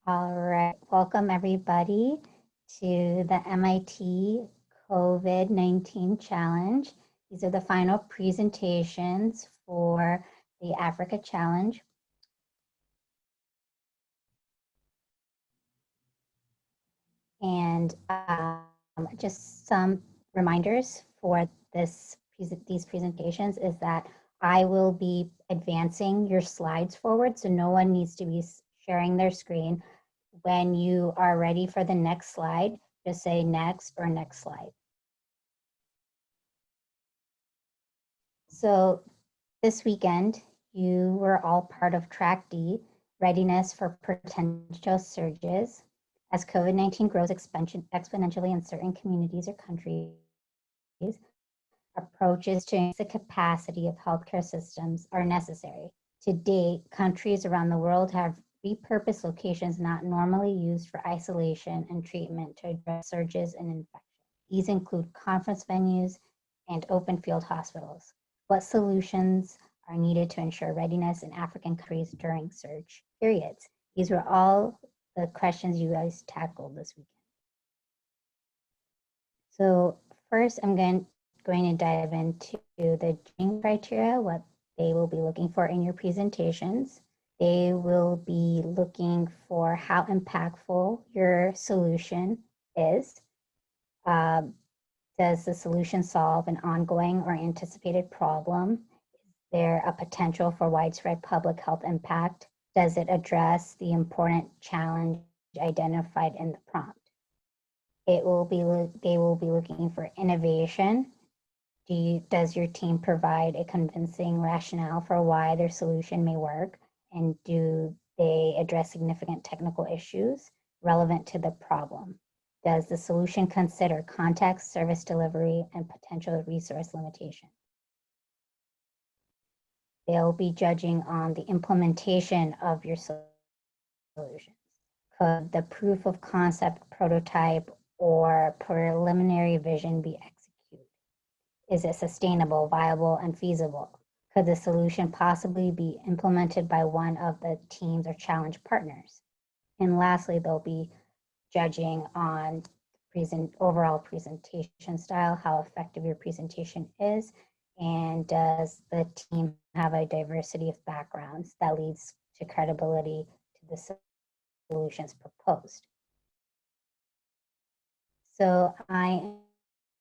All right, welcome everybody to the MIT COVID-19 Challenge. These are the final presentations for the Africa Challenge. And just some reminders for these presentations is that I will be advancing your slides forward, so no one needs to be sharing their screen. When you are ready for the next slide, just say next or next slide. So this weekend, you were all part of Track D, Readiness for Potential Surges. As COVID-19 grows exponentially in certain communities or countries, approaches to increase the capacity of healthcare systems are necessary. To date, countries around the world have repurposed locations not normally used for isolation and treatment to address surges in infection. These include conference venues and open field hospitals. What solutions are needed to ensure readiness in African countries during surge periods? These were all the questions you guys tackled this weekend. So first, I'm going to dive into the judging criteria, what they will be looking for in your presentations. They will be looking for how impactful your solution is. Does the solution solve an ongoing or anticipated problem? Is there a potential for widespread public health impact? Does it address the important challenge identified in the prompt? They will be looking for innovation. Does your team provide a convincing rationale for why their solution may work? And do they address significant technical issues relevant to the problem? Does the solution consider context, service delivery, and potential resource limitation? They'll be judging on the implementation of your solutions. Could the proof of concept, prototype, or preliminary vision be executed? Is it sustainable, viable, and feasible? Could the solution possibly be implemented by one of the teams or challenge partners? And lastly, they'll be judging on overall presentation style, how effective your presentation is, and does the team have a diversity of backgrounds that leads to credibility to the solutions proposed. So I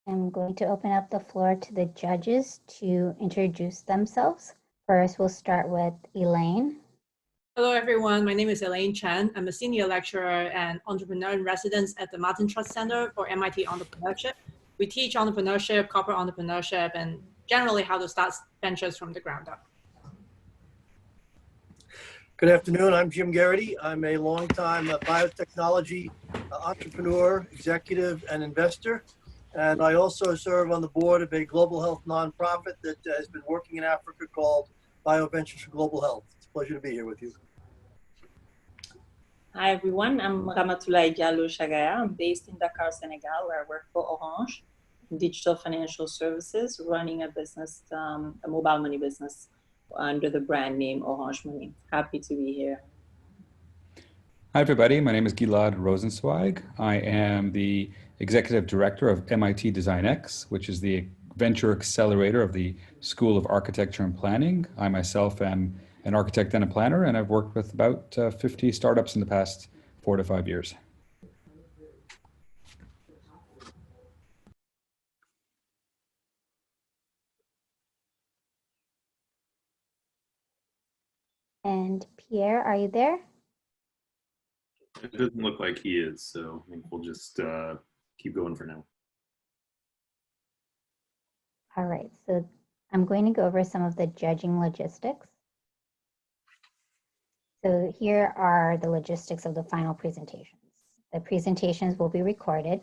am going to open up the floor to the judges to introduce themselves. First, we'll start with Elaine. Hello, everyone. My name is Elaine Chen. I'm a senior lecturer and entrepreneur in residence at the Martin Trust Center for MIT Entrepreneurship. We teach entrepreneurship, corporate entrepreneurship, and generally how to start ventures from the ground up. Good afternoon. I'm Jim Garrity. I'm a longtime biotechnology entrepreneur, executive, and investor. And I also serve on the board of a global health nonprofit that has been working in Africa called BioVentures for Global Health. It's a pleasure to be here with you. Hi, everyone. I'm Ramatoulaye Diallo Chagaya. I'm based in Dakar, Senegal, where I work for Orange, digital financial services, running a business, a mobile money business under the brand name Orange Money. Happy to be here. Hi, everybody. My name is Gilad Rosenzweig. I am the Executive Director of MIT DesignX, which is the venture accelerator of the School of Architecture and Planning. I myself am an architect and a planner, and I've worked with about 50 startups in the past 4 to 5 years. And Pierre, are you there? It doesn't look like he is, so I think we'll just keep going for now. All right, so I'm going to go over some of the judging logistics. So here are the logistics of the final presentations. The presentations will be recorded.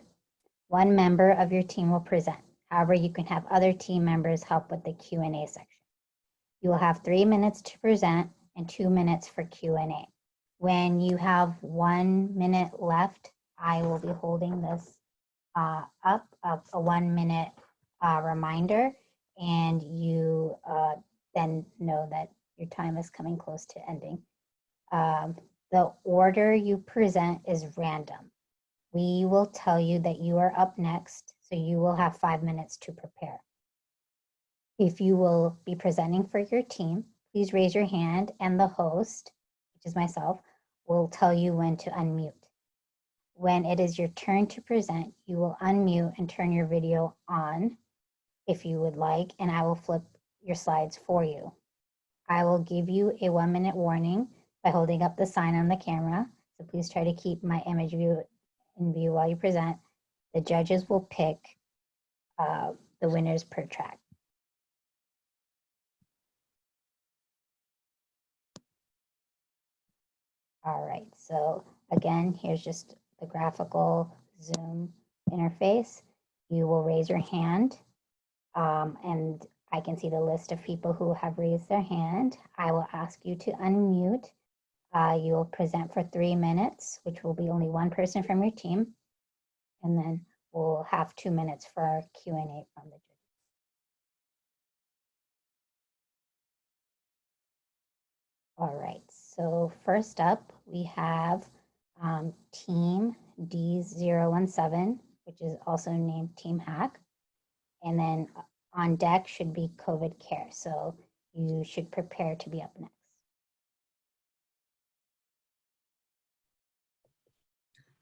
One member of your team will present. However, you can have other team members help with the Q&A section. You will have 3 minutes to present and 2 minutes for Q&A. When you have 1 minute left, I will be holding this up, a 1 minute reminder, and you then know that your time is coming close to ending. The order you present is random. We will tell you that you are up next, so you will have 5 minutes to prepare. If you will be presenting for your team, please raise your hand and the host, which is myself, will tell you when to unmute. When it is your turn to present, you will unmute and turn your video on if you would like, and I will flip your slides for you. I will give you a 1-minute warning by holding up the sign on the camera, so please try to keep my image view in view while you present. The judges will pick the winners per track. All right, so again, here's just the graphical Zoom interface. You will raise your hand, and I can see the list of people who have raised their hand. I will ask you to unmute. You will present for 3 minutes, which will be only one person from your team. And then we'll have 2 minutes for our Q&A from the judges. All right, so first up, we have Team D017, which is also named Team Hack. And then on deck should be COVID care. So you should prepare to be up next.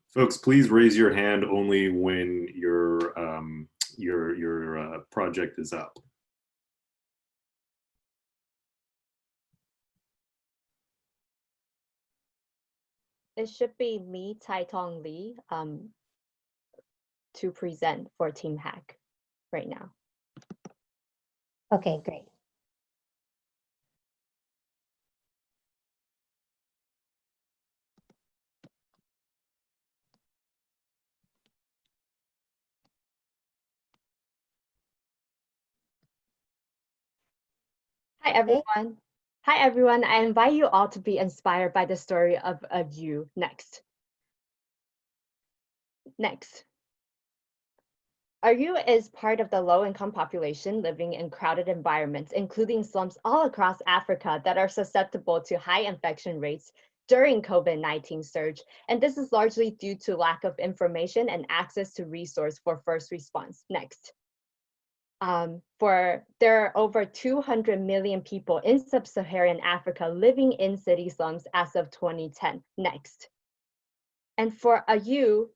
Folks, please raise your hand only when your project is up. It should be me, Tai-Tong Lee, to present for Team Hack right now. Okay, great. Hi, everyone. Hi, everyone. I invite you all to be inspired by the story of you next. Next. RU is part of the low-income population living in crowded environments, including slums all across Africa that are susceptible to high infection rates during COVID-19 surge. And this is largely due to lack of information and access to resource for first response. Next. There are over 200 million people in sub-Saharan Africa living in city slums as of 2010. Next. And for Ayu,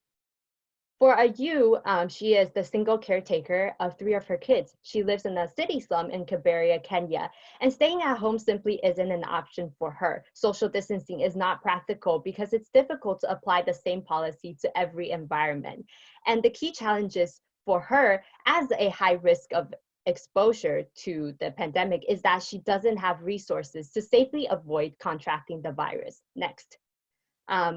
she is the single caretaker of 3 of her kids. She lives in a city slum in Kaberia, Kenya, and staying at home simply isn't an option for her. Social distancing is not practical because it's difficult to apply the same policy to every environment. And the key challenges for her as a high risk of exposure to the pandemic is that she doesn't have resources to safely avoid contracting the virus. Next.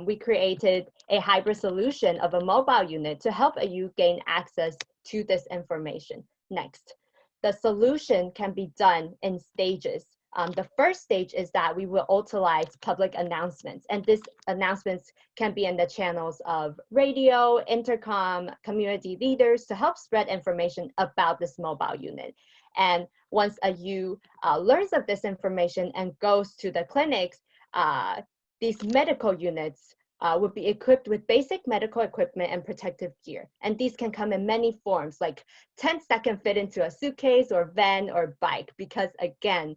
We created a hybrid solution of a mobile unit to help you gain access to this information. Next, the solution can be done in stages. The first stage is that we will utilize public announcements, and these announcements can be in the channels of radio, intercom, community leaders to help spread information about this mobile unit. And once you learns of this information and goes to the clinics, these medical units would be equipped with basic medical equipment and protective gear. And these can come in many forms, like tents that can fit into a suitcase or van or bike, because again,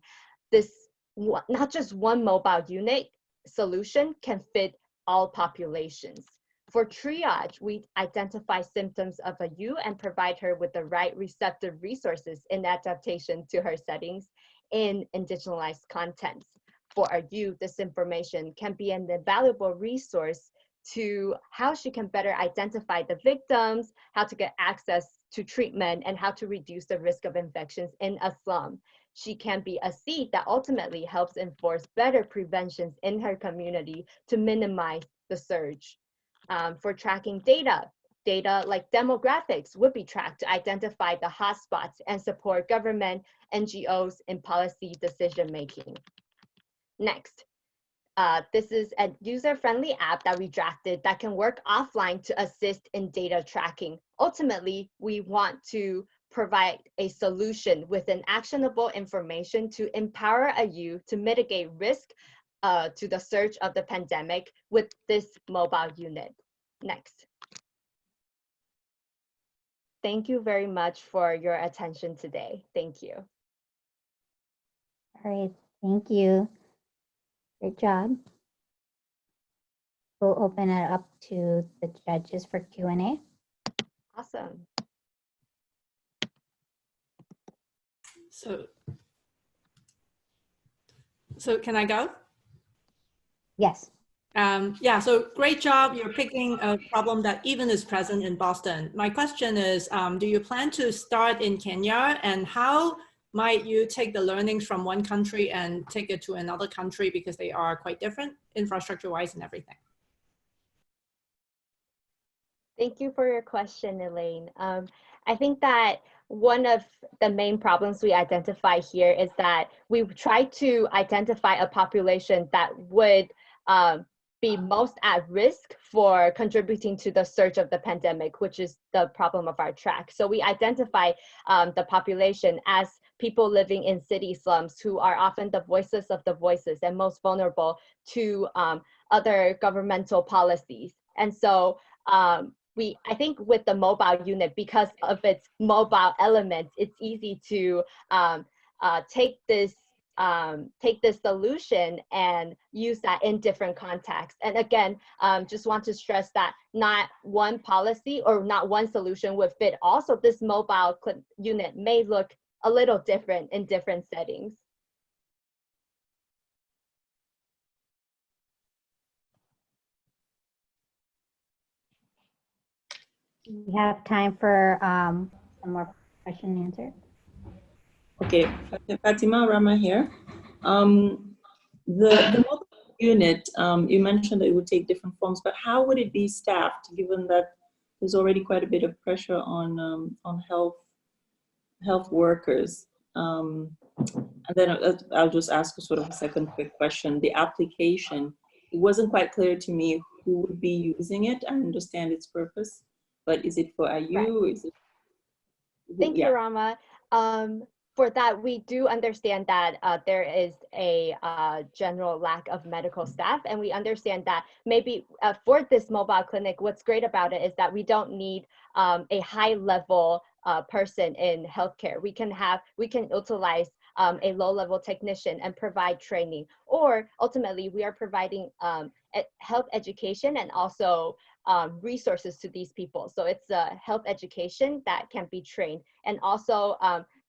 this not just one mobile unit solution can fit all populations. For triage, we identify symptoms of a U and provide her with the right receptive resources in adaptation to her settings in indigenized contents. For our youth, this information can be an invaluable resource to how she can better identify the victims, how to get access to treatment, and how to reduce the risk of infections in a slum. She can be a seed that ultimately helps enforce better preventions in her community to minimize the surge. For tracking data like demographics would be tracked to identify the hotspots and support government, NGOs in policy decision-making. Next, this is a user-friendly app that we drafted that can work offline to assist in data tracking. Ultimately, we want to provide a solution with an actionable information to empower a youth to mitigate risk to the surge of the pandemic with this mobile unit. Next. Thank you very much for your attention today. Thank you. All right, thank you. Great job. We'll open it up to the judges for Q&A. Awesome. So can I go? Yes. Yeah, so great job. You're picking a problem that even is present in Boston. My question is, do you plan to start in Kenya, and how might you take the learnings from one country and take it to another country, because they are quite different infrastructure-wise and everything? Thank you for your question, Elaine. I think that one of the main problems we identify here is that we try to identify a population that would be most at risk for contributing to the surge of the pandemic, which is the problem of our track. So we identify the population as people living in city slums who are often the voices of the voiceless and most vulnerable to other governmental policies. And so I think with the mobile unit, because of its mobile elements, it's easy to take this solution and use that in different contexts. And again, just want to stress that not one policy or not one solution would fit all. So this mobile unit may look a little different in different settings. We have time for some more question and answer. Okay, Fatima Rama here. The mobile unit, you mentioned that it would take different forms, but how would it be staffed, given that there's already quite a bit of pressure on health workers? And then I'll just ask sort of a second quick question. The application, it wasn't quite clear to me who would be using it. I understand its purpose, but is it for IU? Right. Is it? Thank you, Rama. For that, we do understand that there is a general lack of medical staff, and we understand that maybe for this mobile clinic, what's great about it is that we don't need a high-level person in healthcare. We can utilize a low-level technician and provide training, or ultimately we are providing health education and also resources to these people. So it's health education that can be trained, and also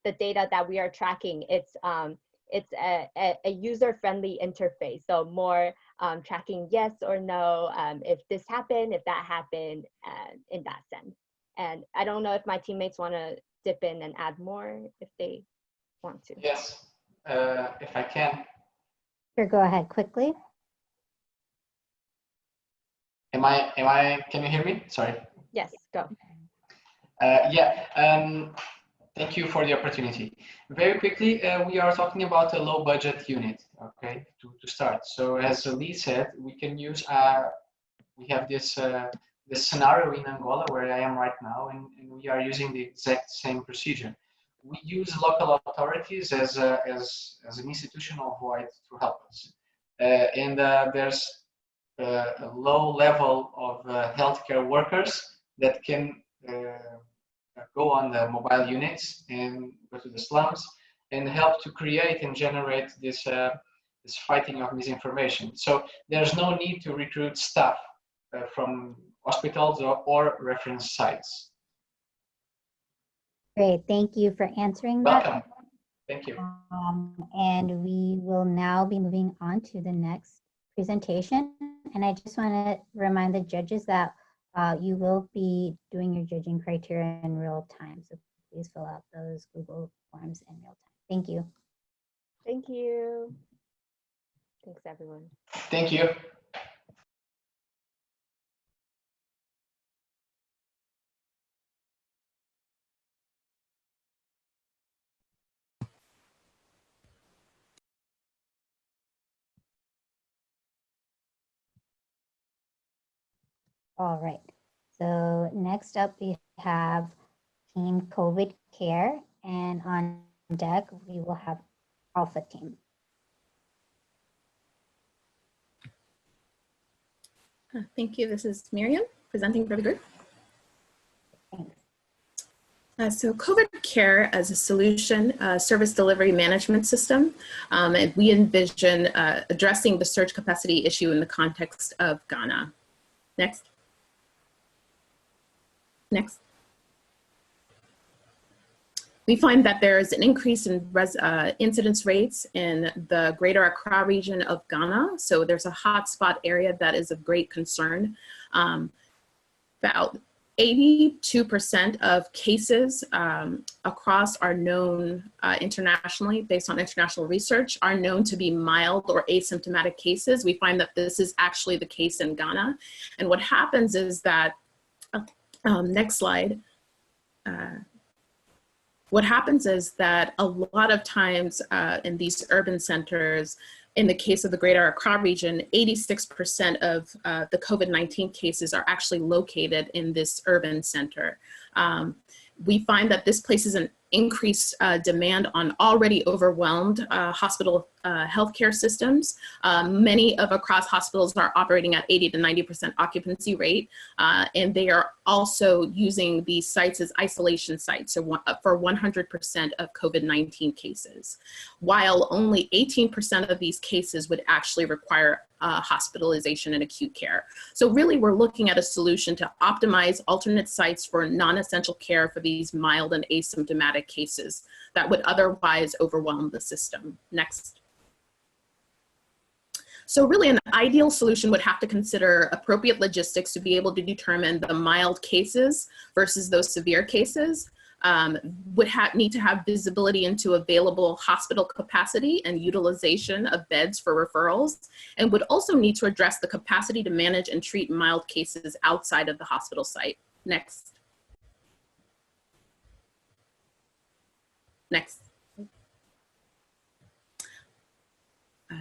the data that we are tracking, it's a user-friendly interface. So more tracking yes or no, if this happened, if that happened, in that sense. And I don't know if my teammates want to dip in and add more if they want to. Yes, if I can. Sure, go ahead quickly. Can you hear me? Sorry. Yes, go. Thank you for the opportunity. Very quickly, we are talking about a low budget unit, okay, to start. So as Lee said, we can use, we have this scenario in Angola where I am right now, and we are using the exact same procedure. We use local authorities as an institutional voice to help us. There's a low level of healthcare workers that can go on the mobile units and go to the slums and help to create and generate this fighting of misinformation. So there's no need to recruit staff from hospitals or reference sites. Great, thank you for answering that. Welcome. Thank you. And we will now be moving on to the next presentation. And I just want to remind the judges that you will be doing your judging criteria in real time. So please fill out those Google forms in real time. Thank you. Thank you. Thanks, everyone. Thank you. All right. So next up, we have Team COVID Care, and on deck, we will have Alpha Team. Thank you. This is Miriam presenting for the group. So COVID Care as a solution, service delivery management system, and we envision addressing the surge capacity issue in the context of Ghana. Next. Next. We find that there is an increase in incidence rates in the greater Accra region of Ghana. So there's a hotspot area that is of great concern. About 82% of cases across are known internationally, based on international research, are known to be mild or asymptomatic cases. We find that this is actually the case in Ghana. And what happens is that, next slide, what happens is that a lot of times in these urban centers, in the case of the greater Accra region, 86% of the COVID-19 cases are actually located in this urban center. We find that this places an increased demand on already overwhelmed hospital healthcare systems. Many of Accra's hospitals are operating at 80 to 90% occupancy rate, and they are also using these sites as isolation sites for 100% of COVID-19 cases, while only 18% of these cases would actually require hospitalization and acute care. So really we're looking at a solution to optimize alternate sites for non-essential care for these mild and asymptomatic cases that would otherwise overwhelm the system. Next. So really an ideal solution would have to consider appropriate logistics to be able to determine the mild cases versus those severe cases. Would need to have visibility into available hospital capacity and utilization of beds for referrals, and would also need to address the capacity to manage and treat mild cases outside of the hospital site. Next. Next.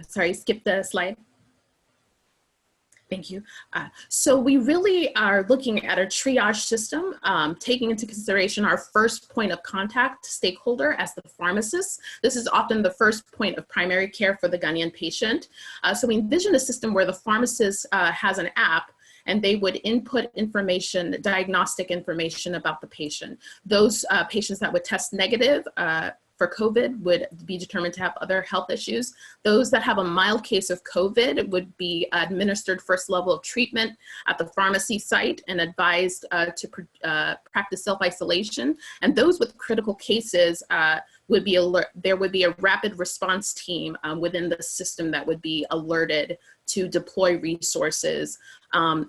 Sorry, skip the slide. Thank you. So we really are looking at a triage system, taking into consideration our first point of contact stakeholder as the pharmacist. This is often the first point of primary care for the Ghanaian patient. So we envision a system where the pharmacist has an app and they would input information, diagnostic information about the patient. Those patients that would test negative for COVID would be determined to have other health issues. Those that have a mild case of COVID would be administered first level of treatment at the pharmacy site and advised to practice self-isolation. And those with critical cases would be alert. There would be a rapid response team within the system that would be alerted to deploy resources.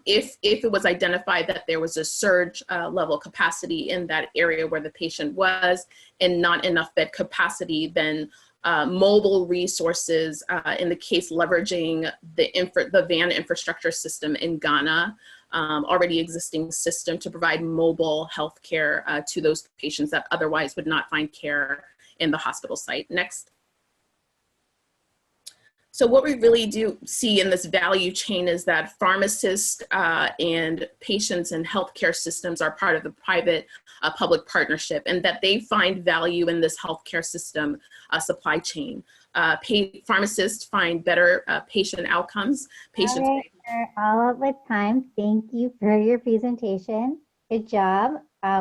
If it was identified that there was a surge level capacity in that area where the patient was and not enough bed capacity, then mobile resources, in the case leveraging the VAN infrastructure system in Ghana, already existing system to provide mobile health care to those patients that otherwise would not find care in the hospital site. Next. So what we really do see in this value chain is that pharmacists and patients and healthcare systems are part of the private-public partnership, and that they find value in this healthcare system supply chain. Pharmacists find better patient outcomes. Patients. All right, we're all up with time. Thank you for your presentation. Good job.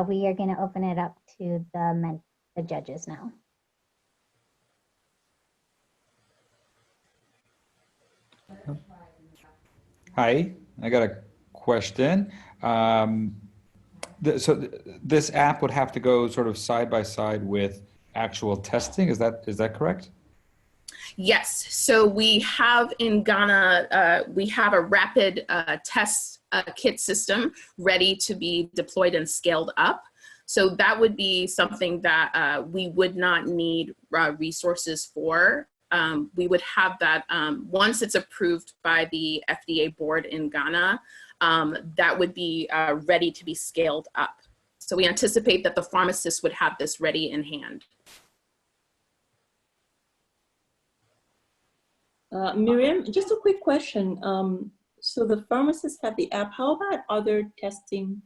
We are going to open it up to the judges now. Hi, I got a question. So this app would have to go sort of side by side with actual testing. Is that correct? Yes. So we have in Ghana, we have a rapid test kit system ready to be deployed and scaled up. So that would be something that we would not need resources for. We would have that once it's approved by the FDA board in Ghana, that would be ready to be scaled up. So we anticipate that the pharmacist would have this ready in hand. Miriam, just a quick question. So the pharmacists have the app. How about other testing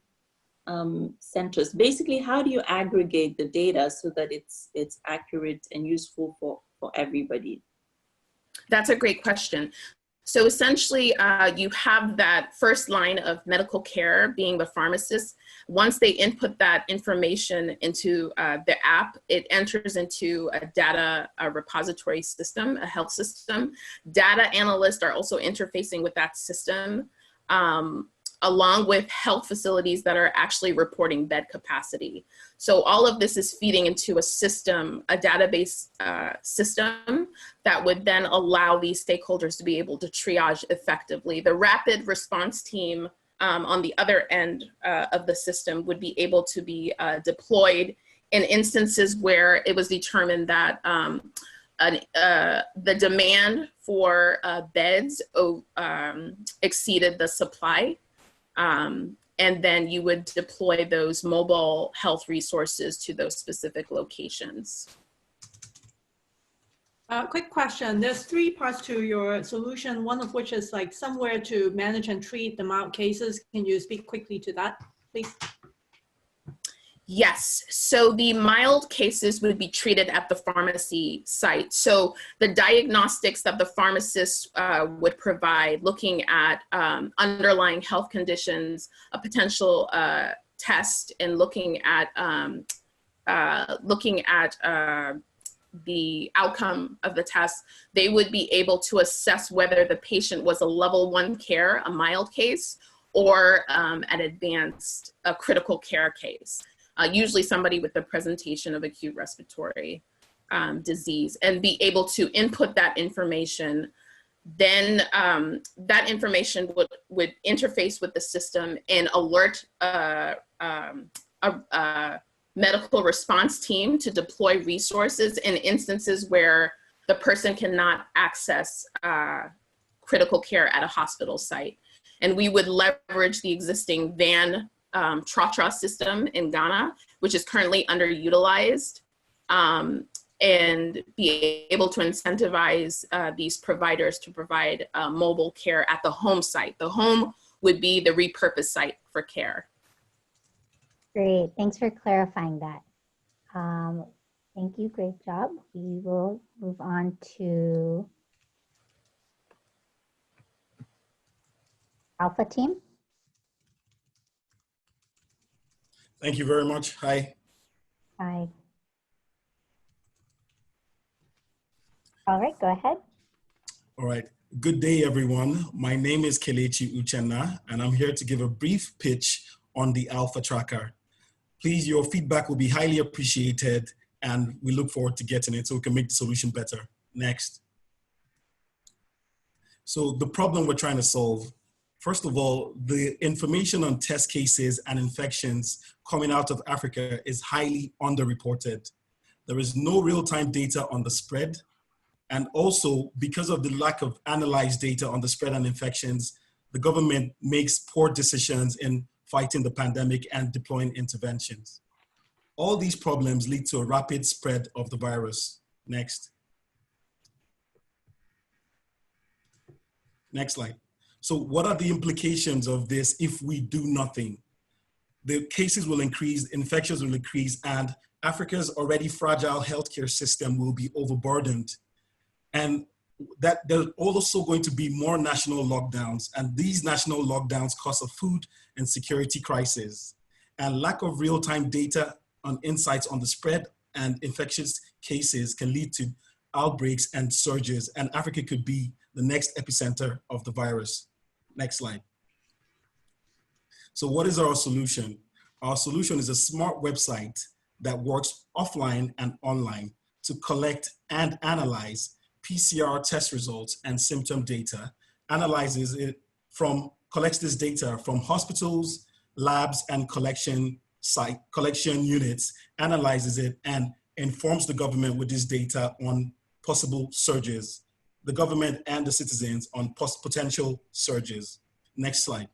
centers? Basically, how do you aggregate the data so that it's accurate and useful for everybody? That's a great question. So essentially, you have that first line of medical care being the pharmacist. Once they input that information into the app, it enters into a data repository system, a health system. Data analysts are also interfacing with that system, along with health facilities that are actually reporting bed capacity. So all of this is feeding into a system, a database system that would then allow these stakeholders to be able to triage effectively. The rapid response team on the other end of the system would be able to be deployed in instances where it was determined that the demand for beds exceeded the supply. And then you would deploy those mobile health resources to those specific locations. Quick question. There's 3 parts to your solution, one of which is like somewhere to manage and treat the mild cases. Can you speak quickly to that, please? Yes, so the mild cases would be treated at the pharmacy site. So the diagnostics that the pharmacist would provide, looking at underlying health conditions, a potential test, and looking at the outcome of the test, they would be able to assess whether the patient was a level 1 care, a mild case, or an advanced, a critical care case. Usually somebody with the presentation of acute respiratory disease, and be able to input that information. Then that information would interface with the system and alert a medical response team to deploy resources in instances where the person cannot access critical care at a hospital site. And we would leverage the existing VAN TRA system in Ghana, which is currently underutilized, and be able to incentivize these providers to provide mobile care at the home site. The home would be the repurposed site for care. Great, thanks for clarifying that. Thank you, great job. We will move on to Alpha team. Thank you very much. Hi. Hi. All right, go ahead. All right. Good day, everyone. My name is Kelechi Uchenna, and I'm here to give a brief pitch on the Alpha Tracker. Please, your feedback will be highly appreciated, and we look forward to getting it so we can make the solution better. Next. So the problem we're trying to solve, first of all, the information on test cases and infections coming out of Africa is highly underreported. There is no real-time data on the spread. And also, because of the lack of analyzed data on the spread and infections, the government makes poor decisions in fighting the pandemic and deploying interventions. All these problems lead to a rapid spread of the virus. Next. Next slide. So what are the implications of this if we do nothing? The cases will increase, infections will increase, and Africa's already fragile healthcare system will be overburdened. And that there's also going to be more national lockdowns, and these national lockdowns cause a food and security crisis. And lack of real-time data on insights on the spread and infectious cases can lead to outbreaks and surges, and Africa could be the next epicenter of the virus. Next slide. So what is our solution? Our solution is a smart website that works offline and online to collect and analyze PCR test results and symptom data, analyzes it collects this data from hospitals, labs, and collection units, analyzes it, and informs the government with this data on possible surges, the government and the citizens on potential surges. Next slide.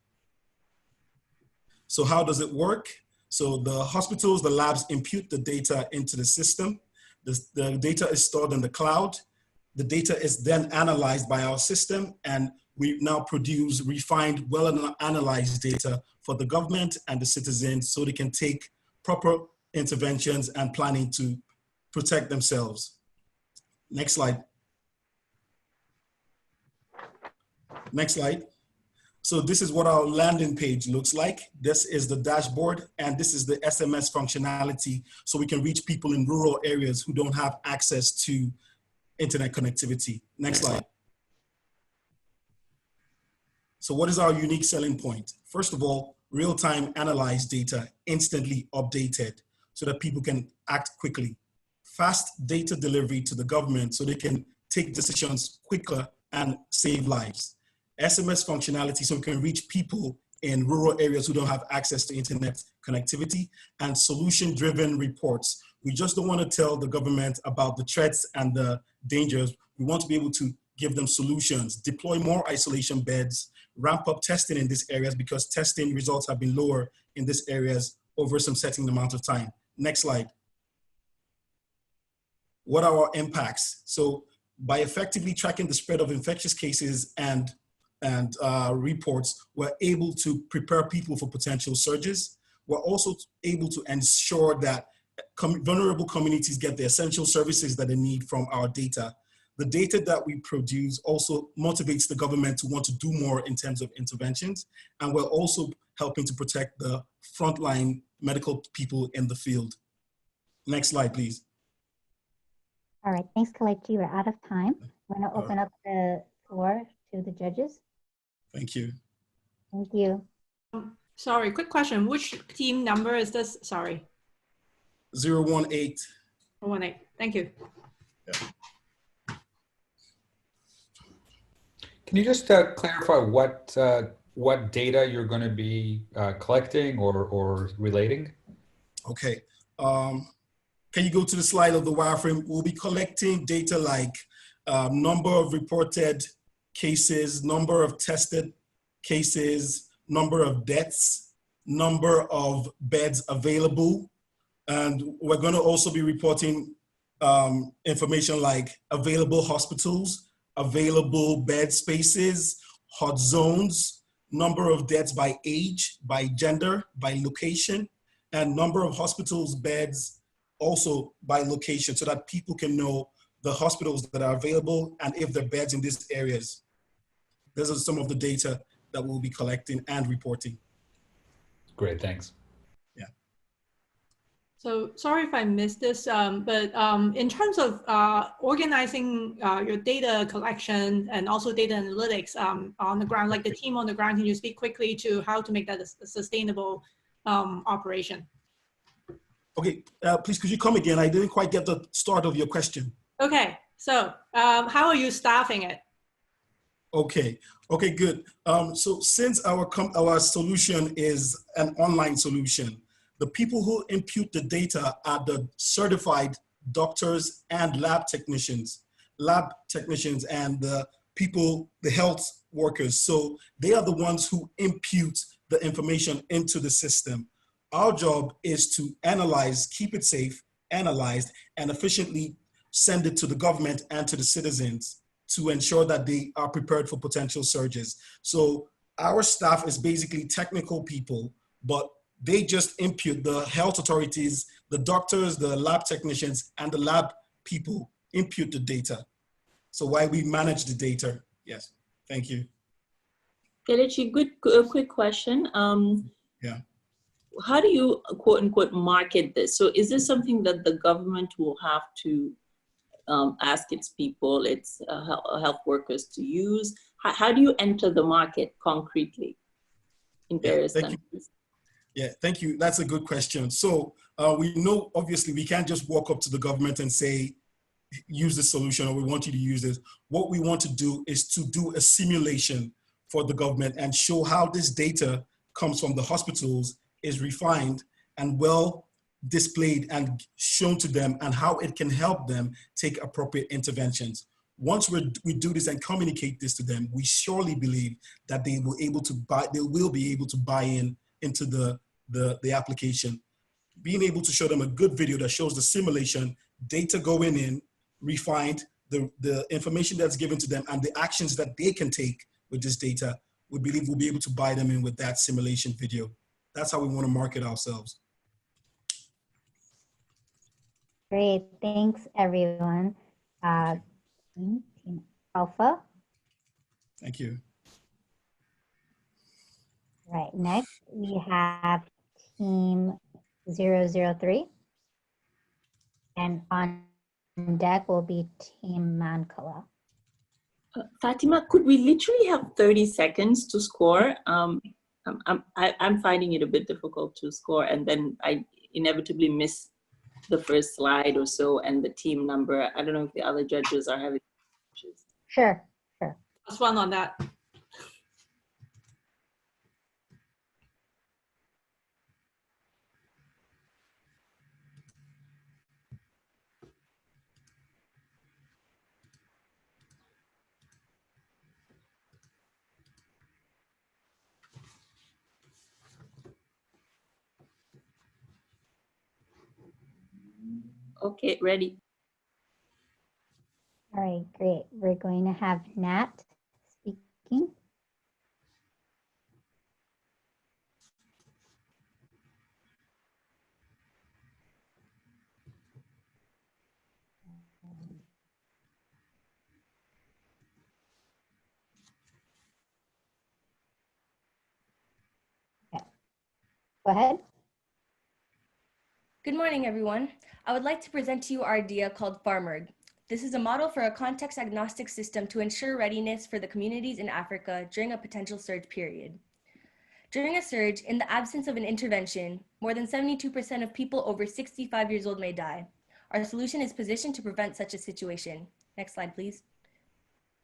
So how does it work? So the hospitals, the labs impute the data into the system. The data is stored in the cloud. The data is then analyzed by our system, and we now produce refined, well-analyzed data for the government and the citizens so they can take proper interventions and planning to protect themselves. Next slide. Next slide. So this is what our landing page looks like. This is the dashboard, and this is the SMS functionality, so we can reach people in rural areas who don't have access to internet connectivity. Next slide. So what is our unique selling point? First of all, real-time analyzed data, instantly updated so that people can act quickly. Fast data delivery to the government so they can take decisions quicker and save lives. SMS functionality so we can reach people in rural areas who don't have access to internet connectivity, and solution-driven reports. We just don't want to tell the government about the threats and the dangers. We want to be able to give them solutions, deploy more isolation beds, ramp up testing in these areas because testing results have been lower in these areas over some certain amount of time. Next slide. What are our impacts? So by effectively tracking the spread of infectious cases and reports, we're able to prepare people for potential surges. We're also able to ensure that vulnerable communities get the essential services that they need from our data. The data that we produce also motivates the government to want to do more in terms of interventions, and we're also helping to protect the frontline medical people in the field. Next slide, please. All right, thanks, Kalechi. We're out of time. I'm going to open up the floor to the judges. Thank you. Thank you. Sorry, quick question. Which team number is this? Sorry. 018. 018. Thank you. Yeah. Can you just clarify what data you're going to be collecting or relating? Okay. Can you go to the slide of the wireframe? We'll be collecting data like number of reported cases, number of tested cases, number of deaths, number of beds available. And we're going to also be reporting information like available hospitals, available bed spaces, hot zones, number of deaths by age, by gender, by location, and number of hospitals beds also by location so that people can know the hospitals that are available and if there are beds in these areas. Those are some of the data that we'll be collecting and reporting. Great, thanks. Yeah. So sorry if I missed this, but in terms of organizing your data collection and also data analytics on the ground, like the team on the ground, can you speak quickly to how to make that a sustainable operation? Okay, please, could you come again? I didn't quite get the start of your question. Okay, so how are you staffing it? Okay, good. So since our solution is an online solution, the people who impute the data are the certified doctors and lab technicians and the people, the health workers. So they are the ones who impute the information into the system. Our job is to analyze, keep it safe, analyzed, and efficiently send it to the government and to the citizens to ensure that they are prepared for potential surges. So our staff is basically technical people, but they just impute, the health authorities, the doctors, the lab technicians, and the lab people impute the data. So while we manage the data, yes, thank you. Kelechi, quick question. Yeah. How do you quote unquote market this? So is this something that the government will have to ask its people, its health workers to use? How do you enter the market concretely in various countries? Yeah, thank you. That's a good question. So we know, obviously, we can't just walk up to the government and say, use this solution or we want you to use this. What we want to do is to do a simulation for the government and show how this data comes from the hospitals, is refined and well displayed and shown to them, and how it can help them take appropriate interventions. Once we do this and communicate this to them, we surely believe that they will be able to buy into the application. Being able to show them a good video that shows the simulation, data going in, refined, the information that's given to them, and the actions that they can take with this data, we believe we'll be able to buy them in with that simulation video. That's how we want to market ourselves. Great, thanks everyone. Team Alpha. Thank you. Right, next we have team 003. And on deck will be team Mancala. Fatima, could we literally have 30 seconds to score? I'm finding it a bit difficult to score, and then I inevitably miss the first slide or so and the team number. I don't know if the other judges are having issues. Sure, sure. Let's run on that. Okay, ready. All right, great. We're going to have Nat speaking. Okay. Go ahead. Good morning, everyone. I would like to present to you our idea called FARMERG. This is a model for a context-agnostic system to ensure readiness for the communities in Africa during a potential surge period. During a surge, in the absence of an intervention, more than 72% of people over 65 years old may die. Our solution is positioned to prevent such a situation. Next slide, please.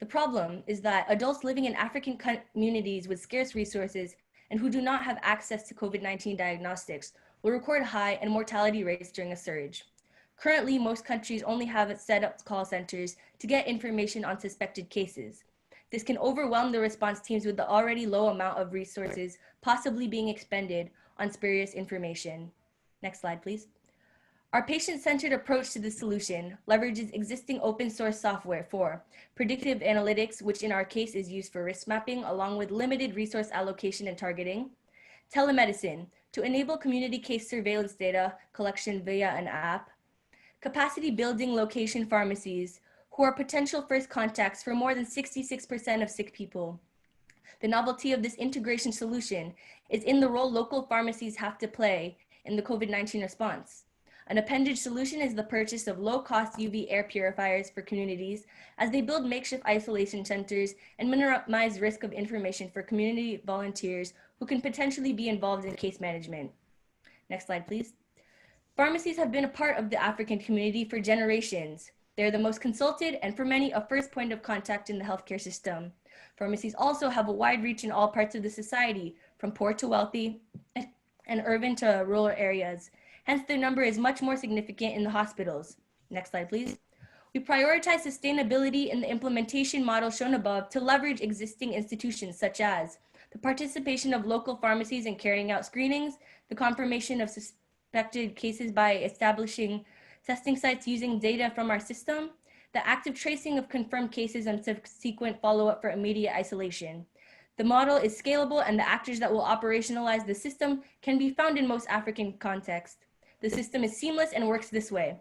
The problem is that adults living in African communities with scarce resources and who do not have access to COVID-19 diagnostics will record high and mortality rates during a surge. Currently, most countries only have set up call centers to get information on suspected cases. This can overwhelm the response teams with the already low amount of resources possibly being expended on spurious information. Next slide, please. Our patient-centered approach to the solution leverages existing open source software for predictive analytics, which in our case is used for risk mapping, along with limited resource allocation and targeting, telemedicine, to enable community case surveillance data collection via an app, capacity building location pharmacies, who are potential first contacts for more than 66% of sick people. The novelty of this integration solution is in the role local pharmacies have to play in the COVID-19 response. An appendage solution is the purchase of low-cost UV air purifiers for communities as they build makeshift isolation centers and minimize risk of information for community volunteers who can potentially be involved in case management. Next slide, please. Pharmacies have been a part of the African community for generations. They're the most consulted and for many a first point of contact in the healthcare system. Pharmacies also have a wide reach in all parts of the society, from poor to wealthy and urban to rural areas. Hence, their number is much more significant in the hospitals. Next slide, please. We prioritize sustainability in the implementation model shown above to leverage existing institutions such as the participation of local pharmacies in carrying out screenings, the confirmation of suspected cases by establishing testing sites using data from our system, the active tracing of confirmed cases and subsequent follow-up for immediate isolation. The model is scalable and the actors that will operationalize the system can be found in most African contexts. The system is seamless and works this way.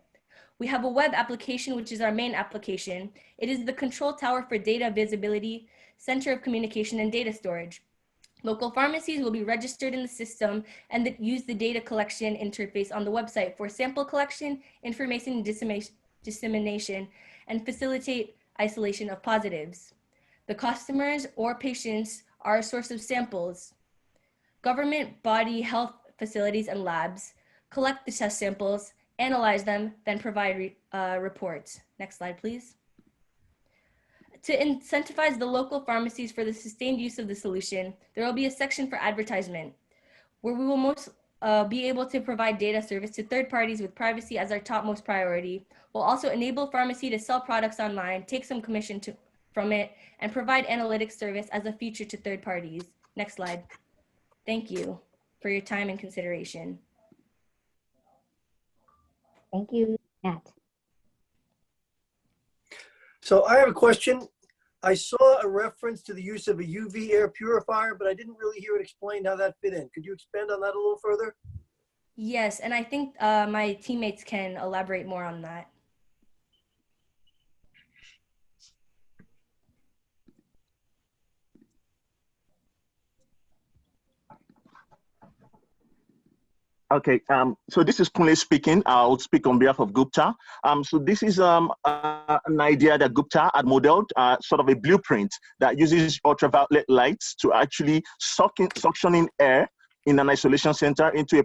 We have a web application, which is our main application. It is the control tower for data visibility, center of communication, and data storage. Local pharmacies will be registered in the system and use the data collection interface on the website for sample collection, information dissemination, and facilitate isolation of positives. The customers or patients are a source of samples. Government body health facilities and labs collect the test samples, analyze them, then provide reports. Next slide, please. To incentivize the local pharmacies for the sustained use of the solution, there will be a section for advertisement, where we will most be able to provide data service to third parties with privacy as our topmost priority. We'll also enable pharmacy to sell products online, take some commission from it, and provide analytics service as a feature to third parties. Next slide. Thank you for your time and consideration. Thank you, Nat. So I have a question. I saw a reference to the use of a UV air purifier, but I didn't really hear it explained how that fit in. Could you expand on that a little further? Yes, and I think my teammates can elaborate more on that. Okay, so this is Kunle speaking. I'll speak on behalf of Gupta. So this is an idea that Gupta had modeled, sort of a blueprint that uses ultraviolet lights to actually suction in air in an isolation center into a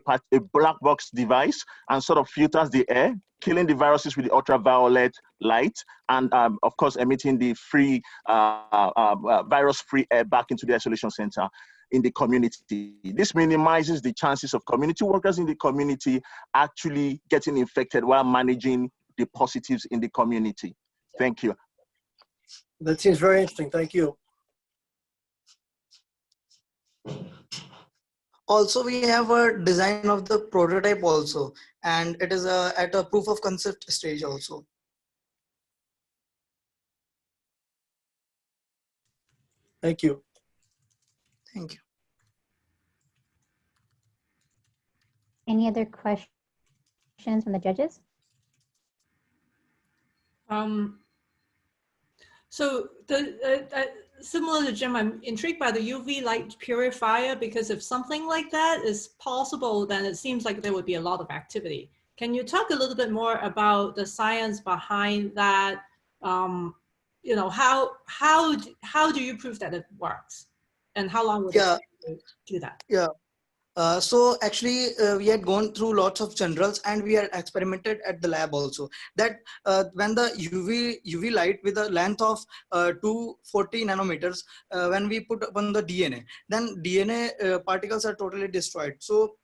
black box device and sort of filters the air, killing the viruses with the ultraviolet light, and of course emitting the free virus-free air back into the isolation center in the community. This minimizes the chances of community workers in the community actually getting infected while managing the positives in the community. Thank you. That seems very interesting. Thank you. Also, we have a design of the prototype also, and it is at a proof of concept stage also. Thank you. Thank you. Any other questions from the judges? So similar to Jim, I'm intrigued by the UV light purifier, because if something like that is possible, then it seems like there would be a lot of activity. Can you talk a little bit more about the science behind that? You know, how do you prove that it works, and how long would it take to do that? Yeah. So actually, we had gone through lots of generals, and we had experimented at the lab also. That when the UV light with a length of 240 nanometers, when we put upon the DNA, then DNA particles are totally destroyed. So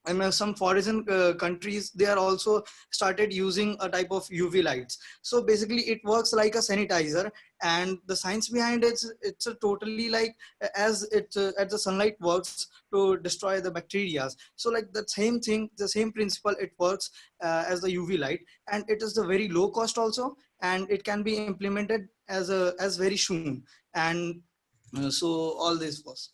in some foreign countries, they are also started using a type of UV lights. So basically it works like a sanitizer, and the science behind it, it's a totally like as the sunlight works to destroy the bacteria. So like the same thing, the same principle, it works as the UV light, and it is the very low cost also, and it can be implemented as very soon. And so all this was.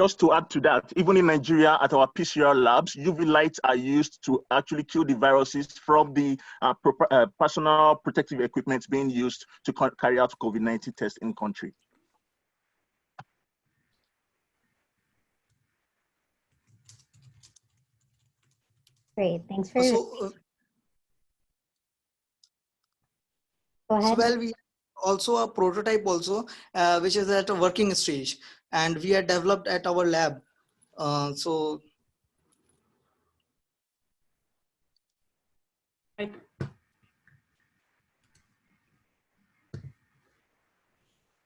Just to add to that, even in Nigeria at our PCR labs, UV lights are used to actually kill the viruses from the personal protective equipment being used to carry out COVID-19 tests in country. Great, thanks for your... Go ahead. So, well, we also a prototype also, which is at a working stage, and we are developed at our lab. So.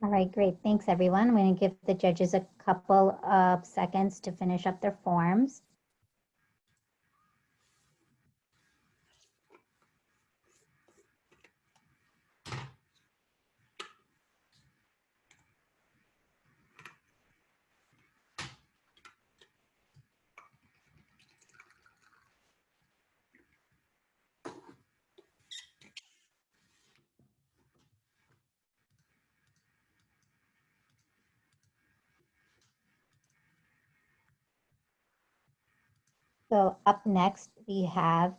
All right, great. Thanks, everyone. I'm going to give the judges a couple of seconds to finish up their forms. So up next, we have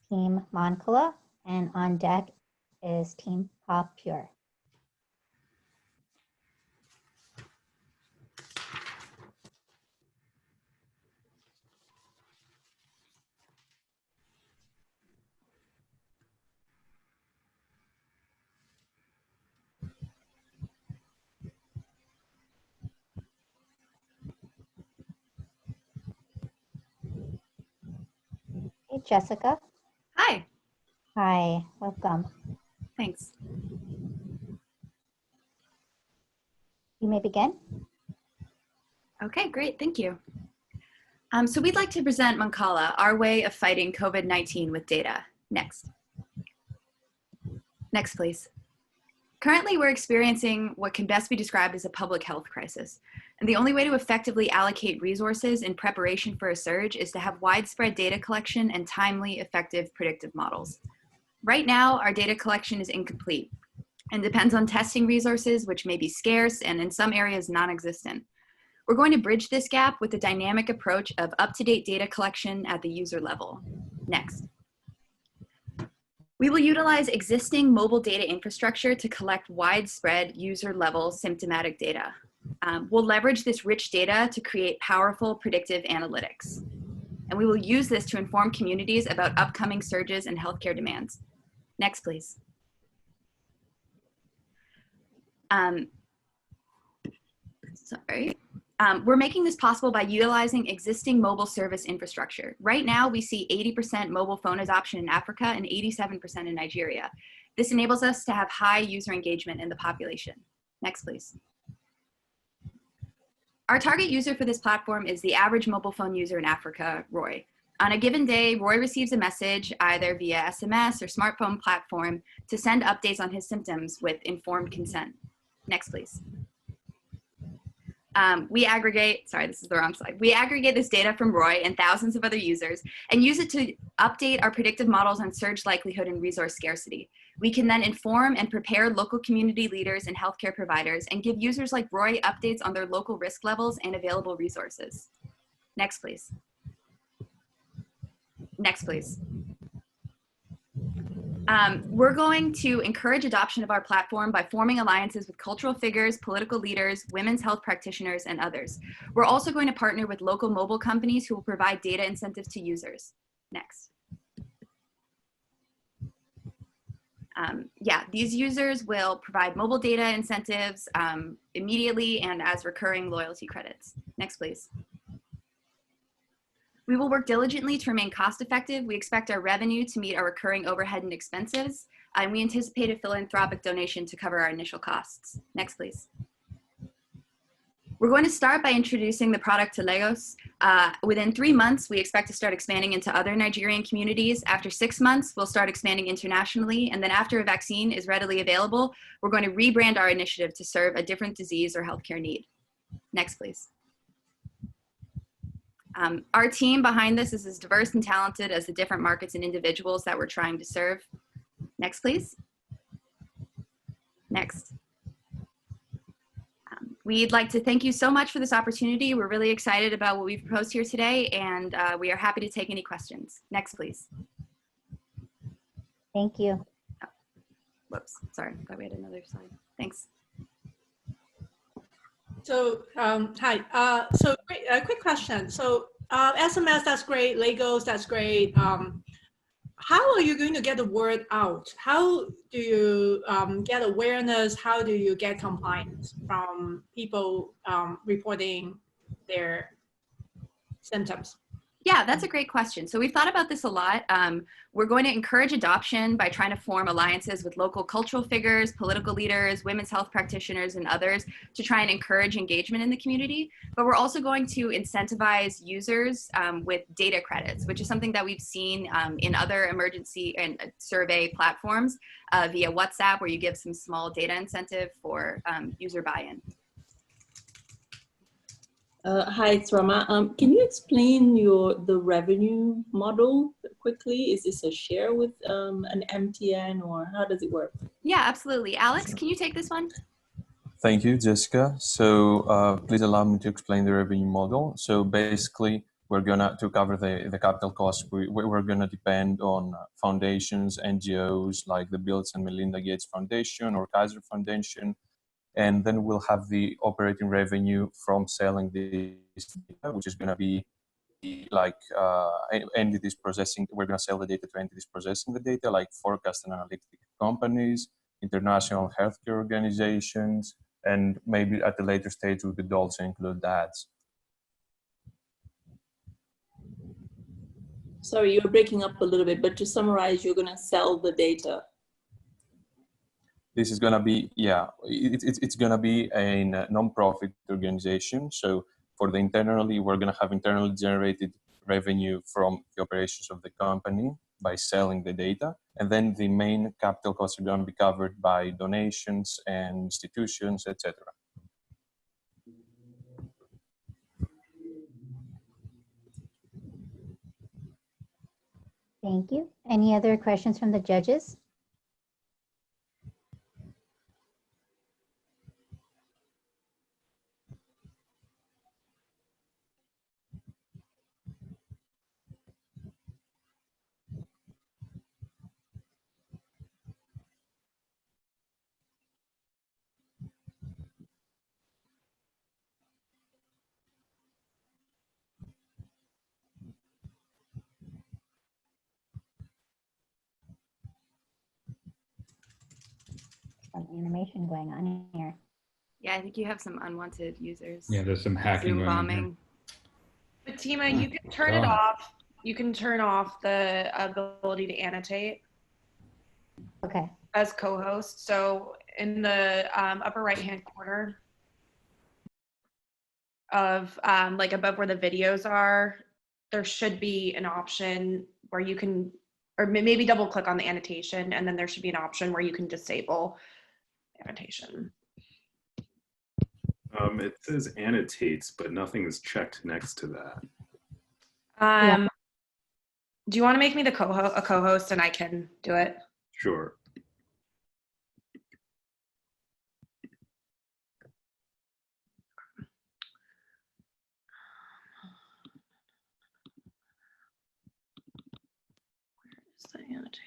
Team Mancala, and on deck is Team Pop Pure. Hey, Jessica. Hi. Hi, welcome. Thanks. You may begin. Okay, great, thank you. So we'd like to present Mancala, our way of fighting COVID-19 with data. Next. Next, please. Currently, we're experiencing what can best be described as a public health crisis. And the only way to effectively allocate resources in preparation for a surge is to have widespread data collection and timely, effective predictive models. Right now, our data collection is incomplete and depends on testing resources, which may be scarce and in some areas non-existent. We're going to bridge this gap with a dynamic approach of up-to-date data collection at the user level. Next. We will utilize existing mobile data infrastructure to collect widespread user-level symptomatic data. We'll leverage this rich data to create powerful predictive analytics. And we will use this to inform communities about upcoming surges in healthcare demands. Next, please. We're making this possible by utilizing existing mobile service infrastructure. Right now, we see 80% mobile phone adoption in Africa and 87% in Nigeria. This enables us to have high user engagement in the population. Next, please. Our target user for this platform is the average mobile phone user in Africa, Roy. On a given day, Roy receives a message either via SMS or smartphone platform to send updates on his symptoms with informed consent. Next, please. We aggregate, sorry, this is the wrong slide. We aggregate this data from Roy and thousands of other users and use it to update our predictive models on surge likelihood and resource scarcity. We can then inform and prepare local community leaders and healthcare providers and give users like Roy updates on their local risk levels and available resources. Next, please. Next, please. We're going to encourage adoption of our platform by forming alliances with cultural figures, political leaders, women's health practitioners, and others. We're also going to partner with local mobile companies who will provide data incentives to users. Next. Yeah, these users will provide mobile data incentives immediately and as recurring loyalty credits. Next, please. We will work diligently to remain cost effective. We expect our revenue to meet our recurring overhead and expenses, and we anticipate a philanthropic donation to cover our initial costs. Next, please. We're going to start by introducing the product to Lagos. Within 3 months, we expect to start expanding into other Nigerian communities. After 6 months, we'll start expanding internationally. And then after a vaccine is readily available, we're going to rebrand our initiative to serve a different disease or healthcare need. Next, please. Our team behind this is as diverse and talented as the different markets and individuals that we're trying to serve. Next, please. Next. We'd like to thank you so much for this opportunity. We're really excited about what we've proposed here today, and we are happy to take any questions. Next, please. Thank you. Oh, whoops, sorry, I thought we had another slide. Thanks. So, hi. So, quick question. So, SMS, that's great. Lagos, that's great. How are you going to get the word out? How do you get awareness? How do you get compliance from people reporting their symptoms? Yeah, that's a great question. So we've thought about this a lot. We're going to encourage adoption by trying to form alliances with local cultural figures, political leaders, women's health practitioners, and others to try and encourage engagement in the community. But we're also going to incentivize users with data credits, which is something that we've seen in other emergency and survey platforms via WhatsApp, where you give some small data incentive for user buy-in. Hi, it's Rama. Can you explain the revenue model quickly? Is this a share with an MTN, or how does it work? Yeah, absolutely. Alex, can you take this one? Thank you, Jessica. So please allow me to explain the revenue model. So basically, we're to cover the capital costs, we're gonna depend on foundations, NGOs like the Bill and Melinda Gates Foundation or Kaiser Foundation. And then we'll have the operating revenue from selling this data, which is going to be like entities processing. We're going to sell the data to entities processing the data, like forecast and analytic companies, international healthcare organizations, and maybe at the later stage we could also include ads. Sorry, you're breaking up a little bit, but to summarize, you're going to sell the data. This is going to be, yeah, it's going to be a non-profit organization. So for the internally, we're going to have internally generated revenue from the operations of the company by selling the data. And then the main capital costs are going to be covered by donations and institutions, etc. Thank you. Any other questions from the judges? animation going on here. Yeah, I think you have some unwanted users. Yeah, there's some hacking Zoom going on here. bombing. Fatima, you can turn it God. off. You can turn off the ability to annotate Okay. as co-host. So in the upper right-hand corner of like above where the videos are, there should be an option where you can, or maybe double click on the annotation, and then there should be an option where you can disable annotation. It says annotates, but nothing is checked next to that. Do you want to make me the co-host and I can do it? Sure. Where's the annotate?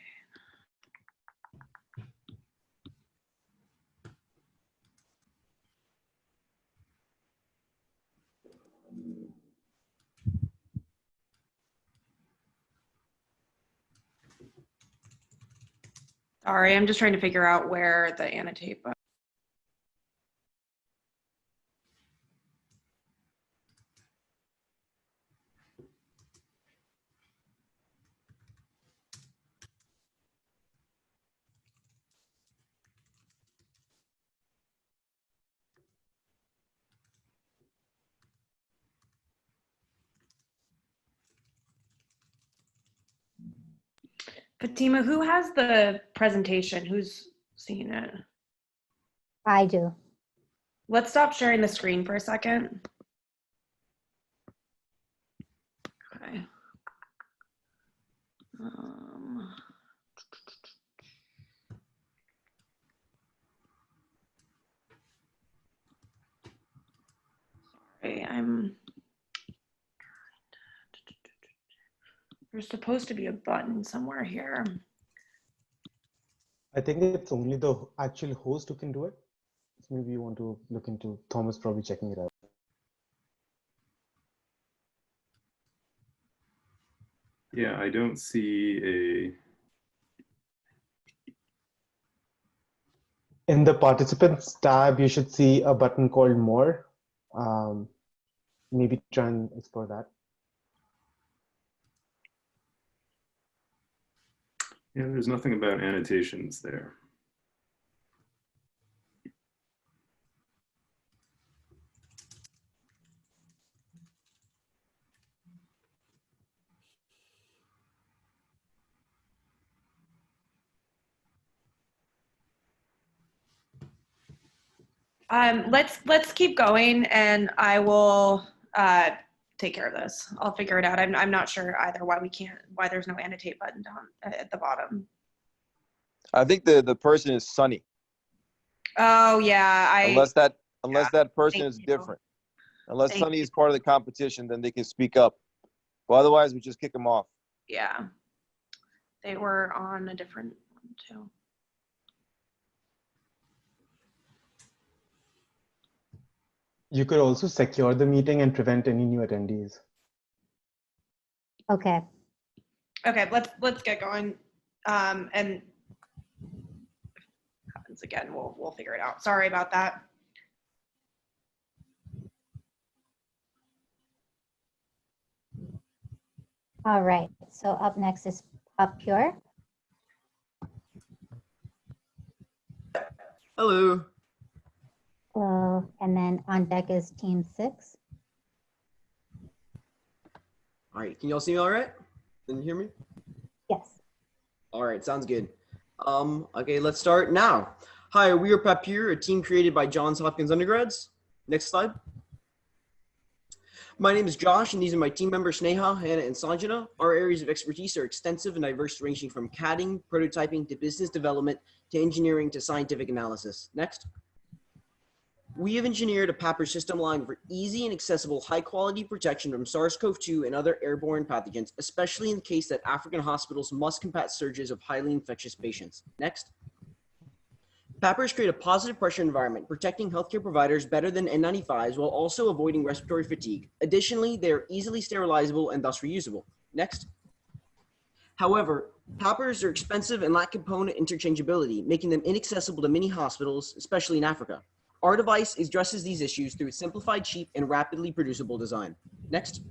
Sorry, I'm just trying to figure out where the annotate button. Fatima, who has the presentation? Who's seen it? I do. Let's stop sharing the screen for a second. Okay. Sorry, there's supposed to be a button somewhere here. I think it's only the actual host who can do it. So maybe you want to look into Thomas probably checking it out. Yeah, I don't see In the participants tab, you should see a button called More. Maybe try and explore that. Yeah, there's nothing about annotations there. Let's keep going, and I will take care of this. I'll figure it out. I'm not sure either why there's no annotate button down at the bottom. I think the person is Sunny. Oh yeah, unless that person is different. Unless Sunny is part of the competition, then they can speak up. But otherwise, we just kick them off. Yeah, they were on a different one too. You could also secure the meeting and prevent any new attendees. Okay. Okay, let's get going. And happens again, we'll figure it out. Sorry about that. All right. So up next is Pure. Hello. Hello. And then on deck is Team 6. All right, can y'all see me all right? Can you hear me? Yes. All right, sounds good. Okay, let's start now. Hi, we are Papure, a team created by Johns Hopkins undergrads. Next slide. My name is Josh, and these are my team members, Sneha, Hannah, and Sanjana. Our areas of expertise are extensive and diverse, ranging from CADing, prototyping, to business development, to engineering, to scientific analysis. Next. We have engineered a PAPR system line for easy and accessible high-quality protection from SARS-CoV-2 and other airborne pathogens, especially in the case that African hospitals must combat surges of highly infectious patients. Next. PAPRs create a positive pressure environment, protecting healthcare providers better than N95s while also avoiding respiratory fatigue. Additionally, they are easily sterilizable and thus reusable. Next. However, PAPRs are expensive and lack component interchangeability, making them inaccessible to many hospitals, especially in Africa. Our device addresses these issues through its simplified, cheap, and rapidly producible design. Next.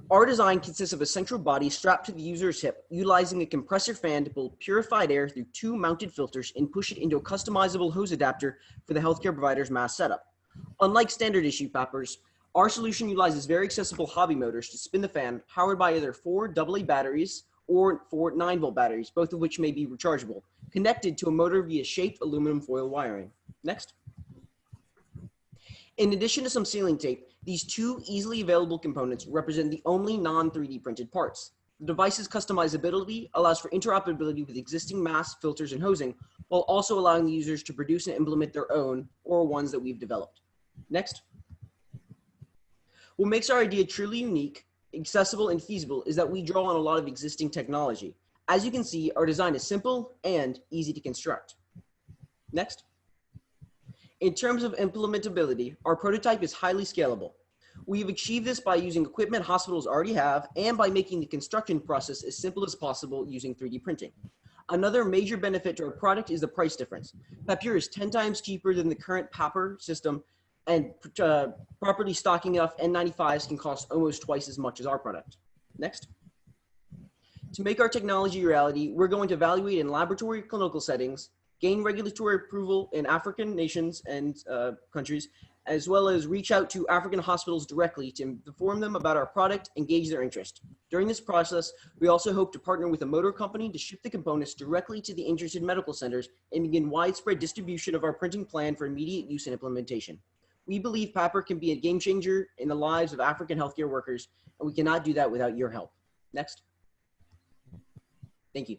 Our design consists of a central body strapped to the user's hip, utilizing a compressor fan to pull purified air through 2 mounted filters and push it into a customizable hose adapter for the healthcare provider's mask setup. Unlike standard issue PAPRs, our solution utilizes very accessible hobby motors to spin the fan, powered by either 4 AA batteries or 4 9-volt batteries, both of which may be rechargeable, connected to a motor via shaped aluminum foil wiring. Next. In addition to some sealing tape, these 2 easily available components represent the only non-3D printed parts. The device's customizability allows for interoperability with existing masks, filters, and hosing, while also allowing the users to produce and implement their own or ones that we've developed. Next. What makes our idea truly unique, accessible, and feasible is that we draw on a lot of existing technology. As you can see, our design is simple and easy to construct. Next. In terms of implementability, our prototype is highly scalable. We've achieved this by using equipment hospitals already have and by making the construction process as simple as possible using 3D printing. Another major benefit to our product is the price difference. Papier is 10 times cheaper than the current PAPR system, and properly stocking enough N95s can cost almost twice as much as our product. Next. To make our technology a reality, we're going to evaluate in laboratory clinical settings, gain regulatory approval in African nations and countries, as well as reach out to African hospitals directly to inform them about our product and gauge their interest. During this process, we also hope to partner with a motor company to ship the components directly to the interested medical centers and begin widespread distribution of our printing plan for immediate use and implementation. We believe PAPR can be a game changer in the lives of African healthcare workers, and we cannot do that without your help. Next. Thank you.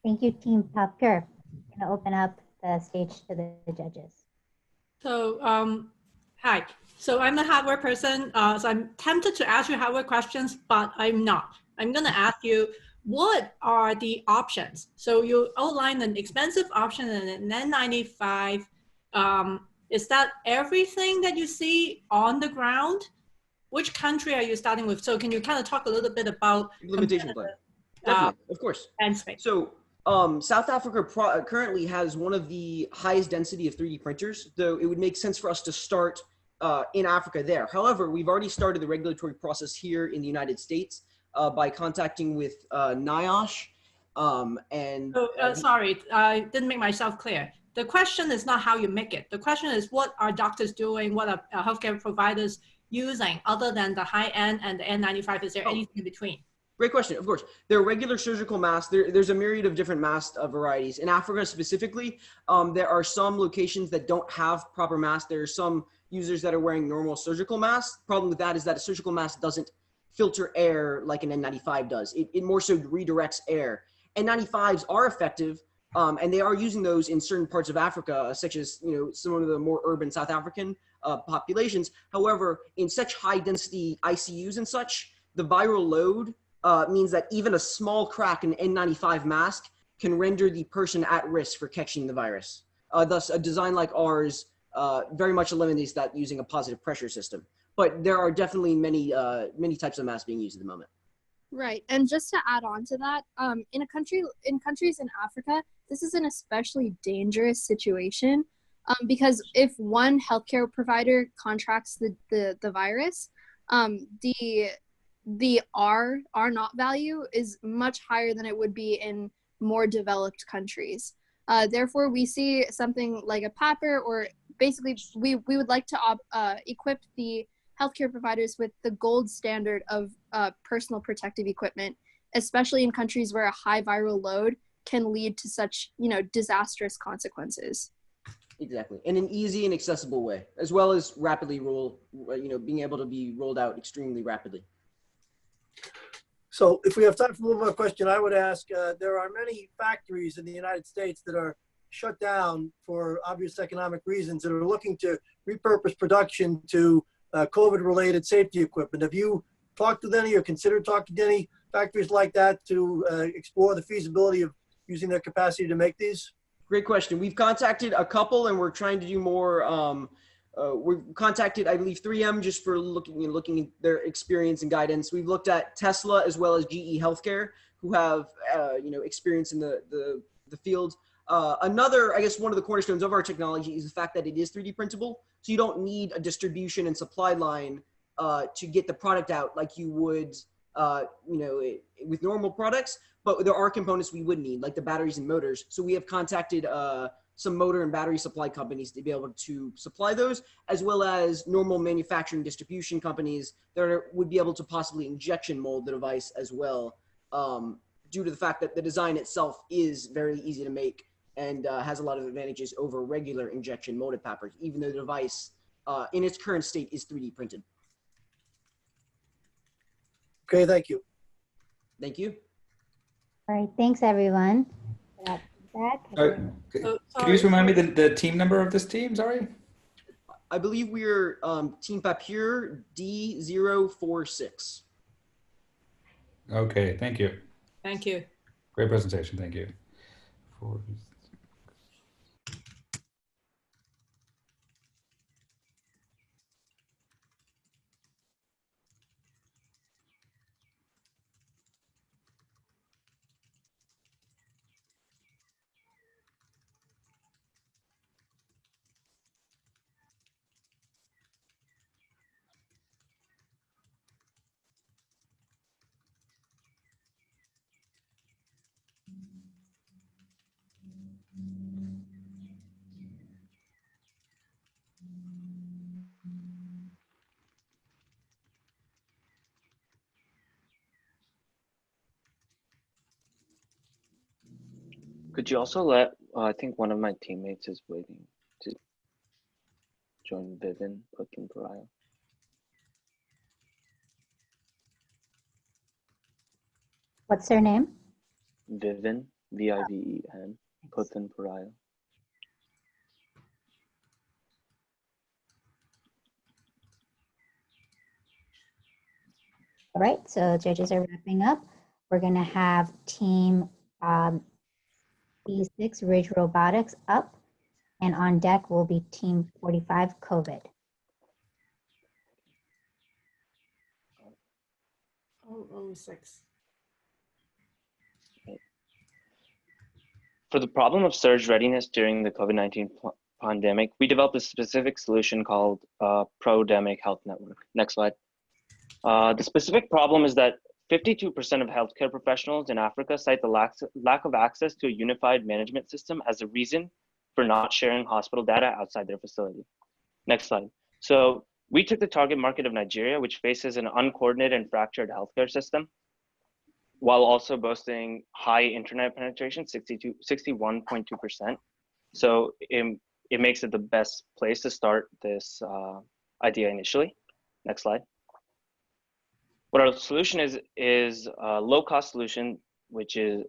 Thank you, Team PAPR. I'm going to open up the stage to the judges. So, hi. So I'm a hardware person. So I'm tempted to ask you hardware questions, but I'm not. I'm going to ask you, what are the options? So you outlined an expensive option and an N95. Is that everything that you see on the ground? Which country are you starting with? So can you kind of talk a little bit about implementation plan? Definitely, of course. And space. So South Africa currently has one of the highest density of 3D printers, though it would make sense for us to start in Africa there. However, we've already started the regulatory process here in the United States by contacting with NIOSH. Sorry, I didn't make myself clear. The question is not how you make it. The question is, what are doctors doing? What are healthcare providers using other than the high end and the N95? Is there anything in between? Great question. Of course, there are regular surgical masks. There's a myriad of different mask varieties. In Africa specifically, there are some locations that don't have proper masks. There are some users that are wearing normal surgical masks. Problem with that is that a surgical mask doesn't filter air like an N95 does. It more so redirects air. N95s are effective, and they are using those in certain parts of Africa, such as some of the more urban South African populations. However, in such high density ICUs and such, the viral load means that even a small crack in an N95 mask can render the person at risk for catching the virus. Thus, a design like ours very much eliminates that using a positive pressure system. But there are definitely many types of masks being used at the moment. Right, and just to add on to that, in countries in Africa, this is an especially dangerous situation because if one healthcare provider contracts the virus, the R naught value is much higher than it would be in more developed countries. Therefore, we see something like a PAPR, or basically we would like to equip the healthcare providers with the gold standard of personal protective equipment, especially in countries where a high viral load can lead to such, disastrous consequences. Exactly, in an easy and accessible way, as well as rapidly being able to be rolled out extremely rapidly. So if we have time for one more question, I would ask, there are many factories in the United States that are shut down for obvious economic reasons that are looking to repurpose production to COVID-related safety equipment. Have you talked with any or considered talking to any factories like that to explore the feasibility of using their capacity to make these? Great question. We've contacted a couple, and we're trying to do more we've contacted, I believe, 3M just for looking at their experience and guidance. We've looked at Tesla as well as GE Healthcare, who have experience in the field. Another, I guess, one of the cornerstones of our technology is the fact that it is 3D printable. So you don't need a distribution and supply line to get the product out like you would, with normal products. But there are components we would need, like the batteries and motors. So we have contacted some motor and battery supply companies to be able to supply those, as well as normal manufacturing distribution companies that would be able to possibly injection mold the device as well, due to the fact that the design itself is very easy to make and has a lot of advantages over regular injection molded papers, even though the device in its current state is 3D printed. Okay, thank you. Thank you. All right, thanks everyone. Can you just remind me the team number of this team? Sorry. I believe we're Team Papier D046. Okay, thank you. Thank you. Great presentation, thank you. Could you also let, I think one of my teammates is waiting to join Vivin Puthenparaya. What's their name? Vivin, V-I-V-E-N, Puthenparaya. All right, so judges are wrapping up. We're gonna have team B6 Ridge Robotics up, and on deck will be team 45 COVID. Oh, 06. For the problem of surge readiness during the COVID-19 pandemic, we developed a specific solution called Prodemic Health Network. Next slide. The specific problem is that 52% of healthcare professionals in Africa cite the lack of access to a unified management system as a reason for not sharing hospital data outside their facility. Next slide. So we took the target market of Nigeria, which faces an uncoordinated and fractured healthcare system, while also boasting high internet penetration, 61.2%. So it makes it the best place to start this idea initially. Next slide. What our solution is a low-cost solution, which is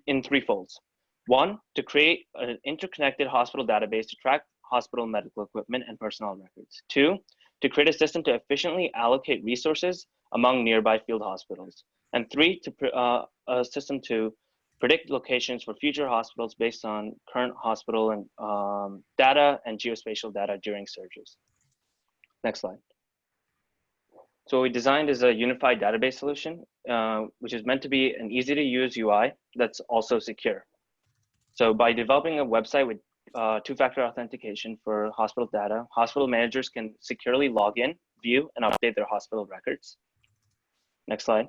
in three folds. One, to create an interconnected hospital database to track hospital medical equipment and personnel records. Two, to create a system to efficiently allocate resources among nearby field hospitals. And three, a system to predict locations for future hospitals based on current hospital and data and geospatial data during surges. Next slide. So what we designed is a unified database solution, which is meant to be an easy to use UI that's also secure. So by developing a website with two-factor authentication for hospital data, hospital managers can securely log in, view, and update their hospital records. Next slide.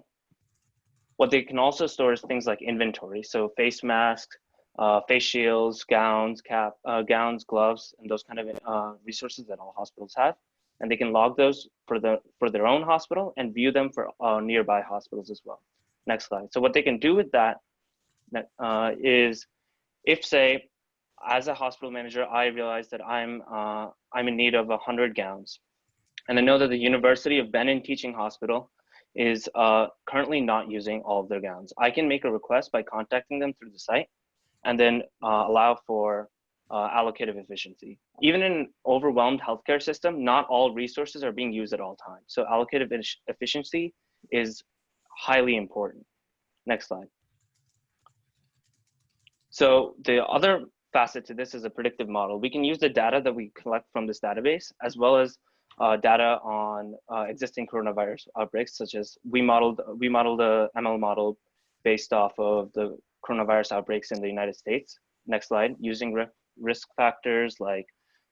What they can also store is things like inventory, so face masks, face shields, gowns, gowns, gloves, and those kind of resources that all hospitals have. And they can log those for their own hospital and view them for nearby hospitals as well. Next slide. So what they can do with that is, if say, as a hospital manager, I realize that I'm in need of 100 gowns, and I know that the University of Benin Teaching Hospital is currently not using all of their gowns. I can make a request by contacting them through the site, and then allow for allocative efficiency. Even in an overwhelmed healthcare system, not all resources are being used at all times. So allocative efficiency is highly important. Next slide. So the other facet to this is a predictive model. We can use the data that we collect from this database, as well as data on existing coronavirus outbreaks, such as we modeled a ML model based off of the coronavirus outbreaks in the United States. Next slide, using risk factors like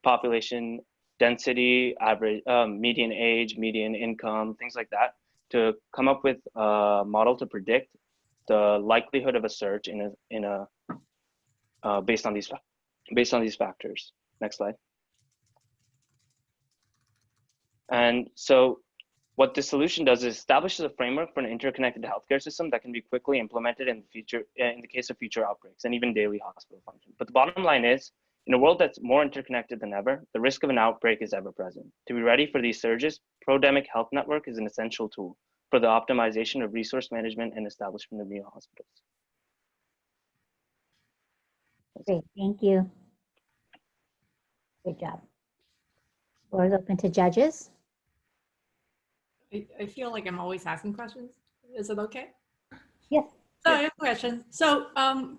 population density, average, median age, median income, things like that, to come up with a model to predict the likelihood of a surge based on these factors. Next slide. And so what this solution does is establishes a framework for an interconnected healthcare system that can be quickly implemented in the future, in the case of future outbreaks and even daily hospital function. But the bottom line is, in a world that's more interconnected than ever, the risk of an outbreak is ever present. To be ready for these surges, Prodemic Health Network is an essential tool for the optimization of resource management and establishment of new hospitals. Great, thank you. Good job. Floor is open to judges. I feel like I'm always asking questions. Is it okay? Yes. So I have a question. So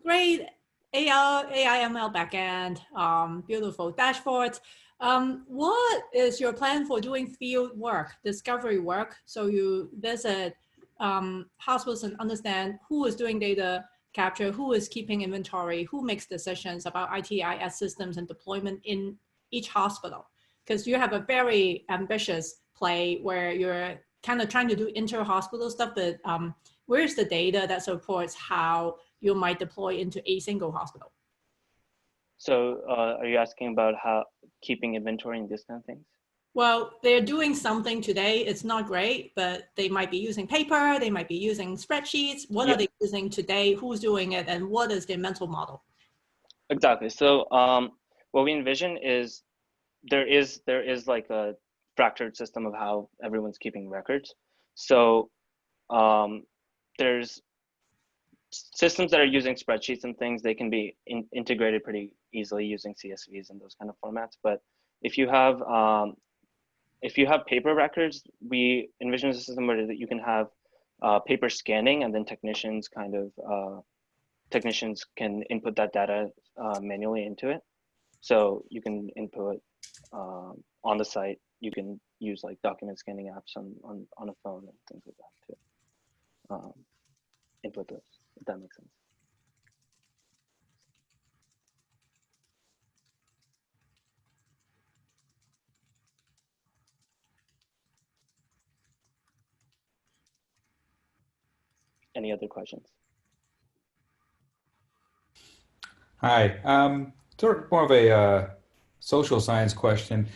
great AI ML backend, beautiful dashboards. What is your plan for doing field work, discovery work? So you visit hospitals and understand who is doing data capture, who is keeping inventory, who makes decisions about ITIS systems and deployment in each hospital. Because you have a very ambitious play where you're kind of trying to do inter-hospital stuff, but where's the data that supports how you might deploy into a single hospital? So are you asking about how keeping inventory and this kind of things? Well, they're doing something today. It's not great, but they might be using paper. They might be using spreadsheets. What are they using today? Who's doing it? And what is their mental model? Exactly. So what we envision is there is like a fractured system of how everyone's keeping records. So there's systems that are using spreadsheets and things. They can be integrated pretty easily using CSVs and those kind of formats. But if you have paper records, we envision a system where you can have paper scanning, and then technicians can input that data manually into it. So you can input on the site. You can use like document scanning apps on a phone and things like that to input those, if that makes sense. Any other questions? Hi, sort of more of a social science question.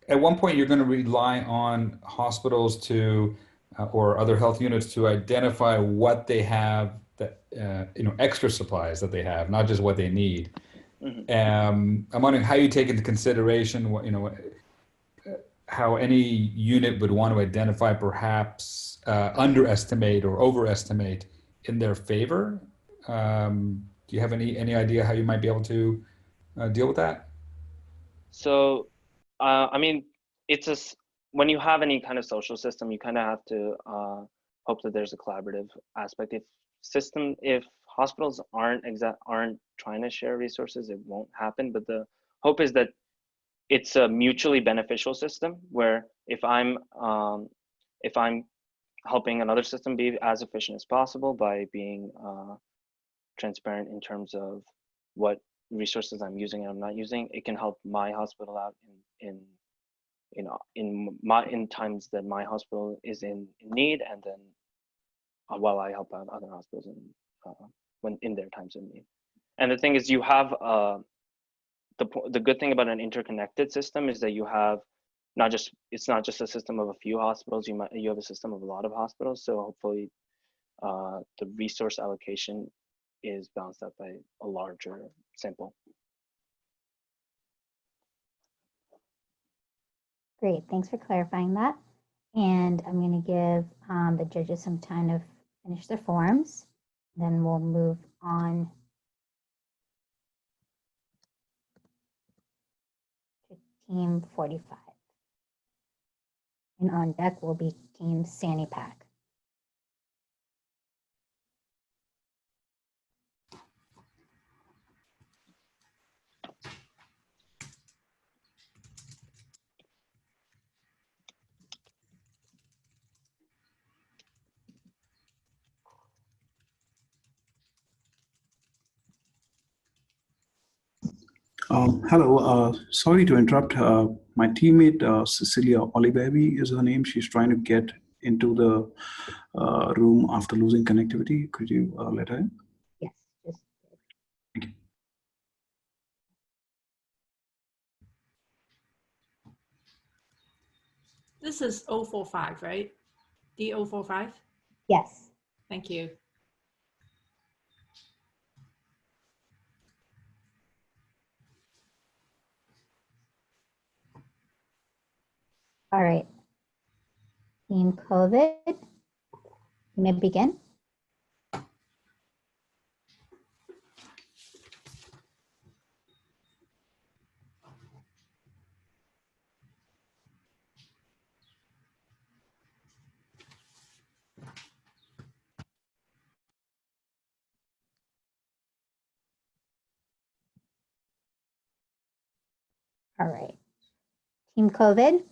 At one point, you're going to rely on hospitals to or other health units to identify what they have, that extra supplies that they have, not just what they need. I'm wondering how you take into consideration what how any unit would want to identify perhaps underestimate or overestimate in their favor. Do you have any idea how you might be able to deal with that? So, I mean, when you have any kind of social system, you kind of have to hope that there's a collaborative aspect. If hospitals aren't trying to share resources, it won't happen. But the hope is that it's a mutually beneficial system where if I'm helping another system be as efficient as possible by being transparent in terms of what resources I'm using and I'm not using, it can help my hospital out in times that my hospital is in need, and then while I help out other hospitals when in their times of need. And the thing is, you have the good thing about an interconnected system is that you have it's not just a system of a few hospitals. You have a system of a lot of hospitals. So hopefully, the resource allocation is balanced out by a larger sample. Great, thanks for clarifying that. And I'm going to give the judges some time to finish their forms. Then we'll move on to team 45. And on deck will be team Sandy Pack. Hello, sorry to interrupt. My teammate, Cecilia Olivetti is her name. She's trying to get into the room after losing connectivity. Could you let her in? Yes. Just... Thank you. This is 045, right? D045? Yes. Thank you. All right. Team COVID, you may begin. All right. Team COVID.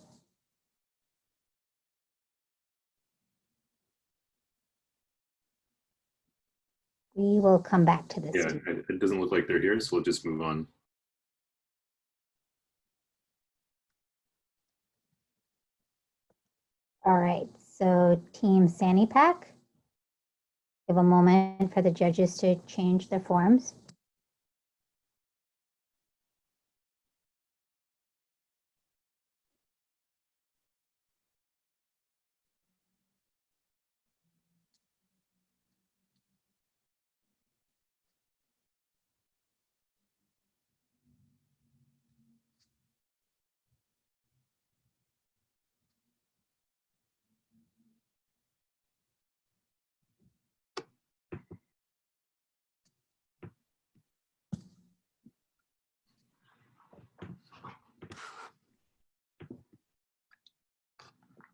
We will come back to this. Yeah, it doesn't look like they're here, so we'll just move on. All right, so Team Sandy Pack. Give a moment for the judges to change their forms.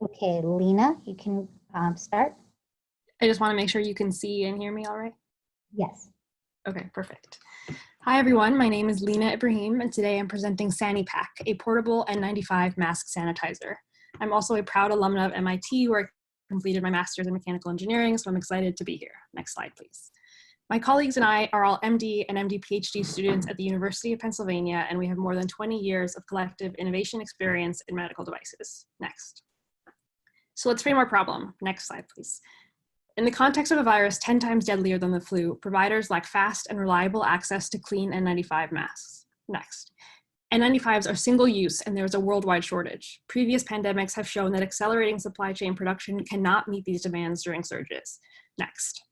Okay, Lena, you can start. I just want to make sure you can see and hear me all right. Yes. Okay, perfect. Hi everyone, my name is Lena Ibrahim and today I'm presenting SaniPack, a portable N95 mask sanitizer. I'm also a proud alumna of MIT where I completed my master's in mechanical engineering, so I'm excited to be here. Next slide, please. My colleagues and I are all MD and MD PhD students at the University of Pennsylvania, and we have more than 20 years of collective innovation experience in medical devices. Next. So let's frame our problem. Next slide, please. In the context of a virus 10 times deadlier than the flu, providers lack fast and reliable access to clean N95 masks. Next. N95s are single use and there is a worldwide shortage. Previous pandemics have shown that accelerating supply chain production cannot meet these demands during surges. Next.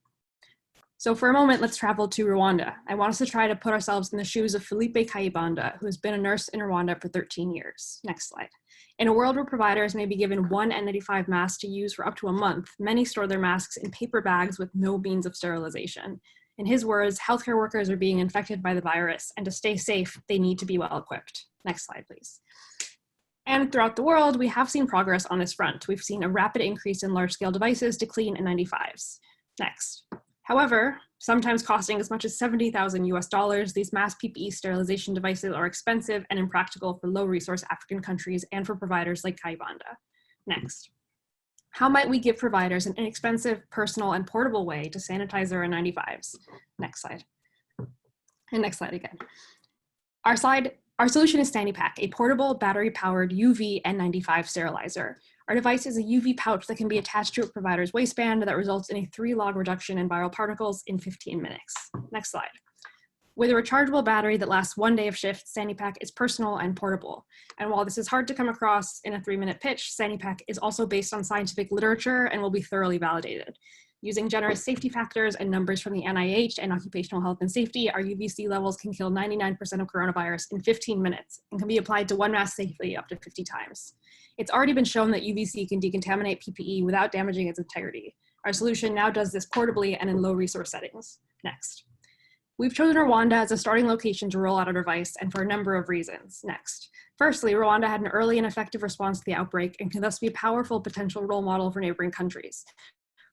So for a moment, let's travel to Rwanda. I want us to try to put ourselves in the shoes of Felipe Kayibanda, who has been a nurse in Rwanda for 13 years. Next slide. In a world where providers may be given one N95 mask to use for up to a month, many store their masks in paper bags with no means of sterilization. In his words, healthcare workers are being infected by the virus, and to stay safe, they need to be well equipped. Next slide, please. And throughout the world, we have seen progress on this front. We've seen a rapid increase in large-scale devices to clean N95s. Next. However, sometimes costing as much as $70,000 US, these mass PPE sterilization devices are expensive and impractical for low-resource African countries and for providers like Kayibanda. Next. How might we give providers an inexpensive, personal, and portable way to sanitize their N95s? Next slide. And next slide again. Our solution is SaniPack, a portable, battery-powered UV N95 sterilizer. Our device is a UV pouch that can be attached to a provider's waistband that results in a 3-log reduction in viral particles in 15 minutes. Next slide. With a rechargeable battery that lasts 1 day of shift, SaniPack is personal and portable. And while this is hard to come across in a 3-minute pitch, SaniPack is also based on scientific literature and will be thoroughly validated. Using generous safety factors and numbers from the NIH and Occupational Health and Safety, our UVC levels can kill 99% of coronavirus in 15 minutes and can be applied to one mask safely up to 50 times. It's already been shown that UVC can decontaminate PPE without damaging its integrity. Our solution now does this portably and in low resource settings. Next. We've chosen Rwanda as a starting location to roll out our device and for a number of reasons. Next. Firstly, Rwanda had an early and effective response to the outbreak and can thus be a powerful potential role model for neighboring countries.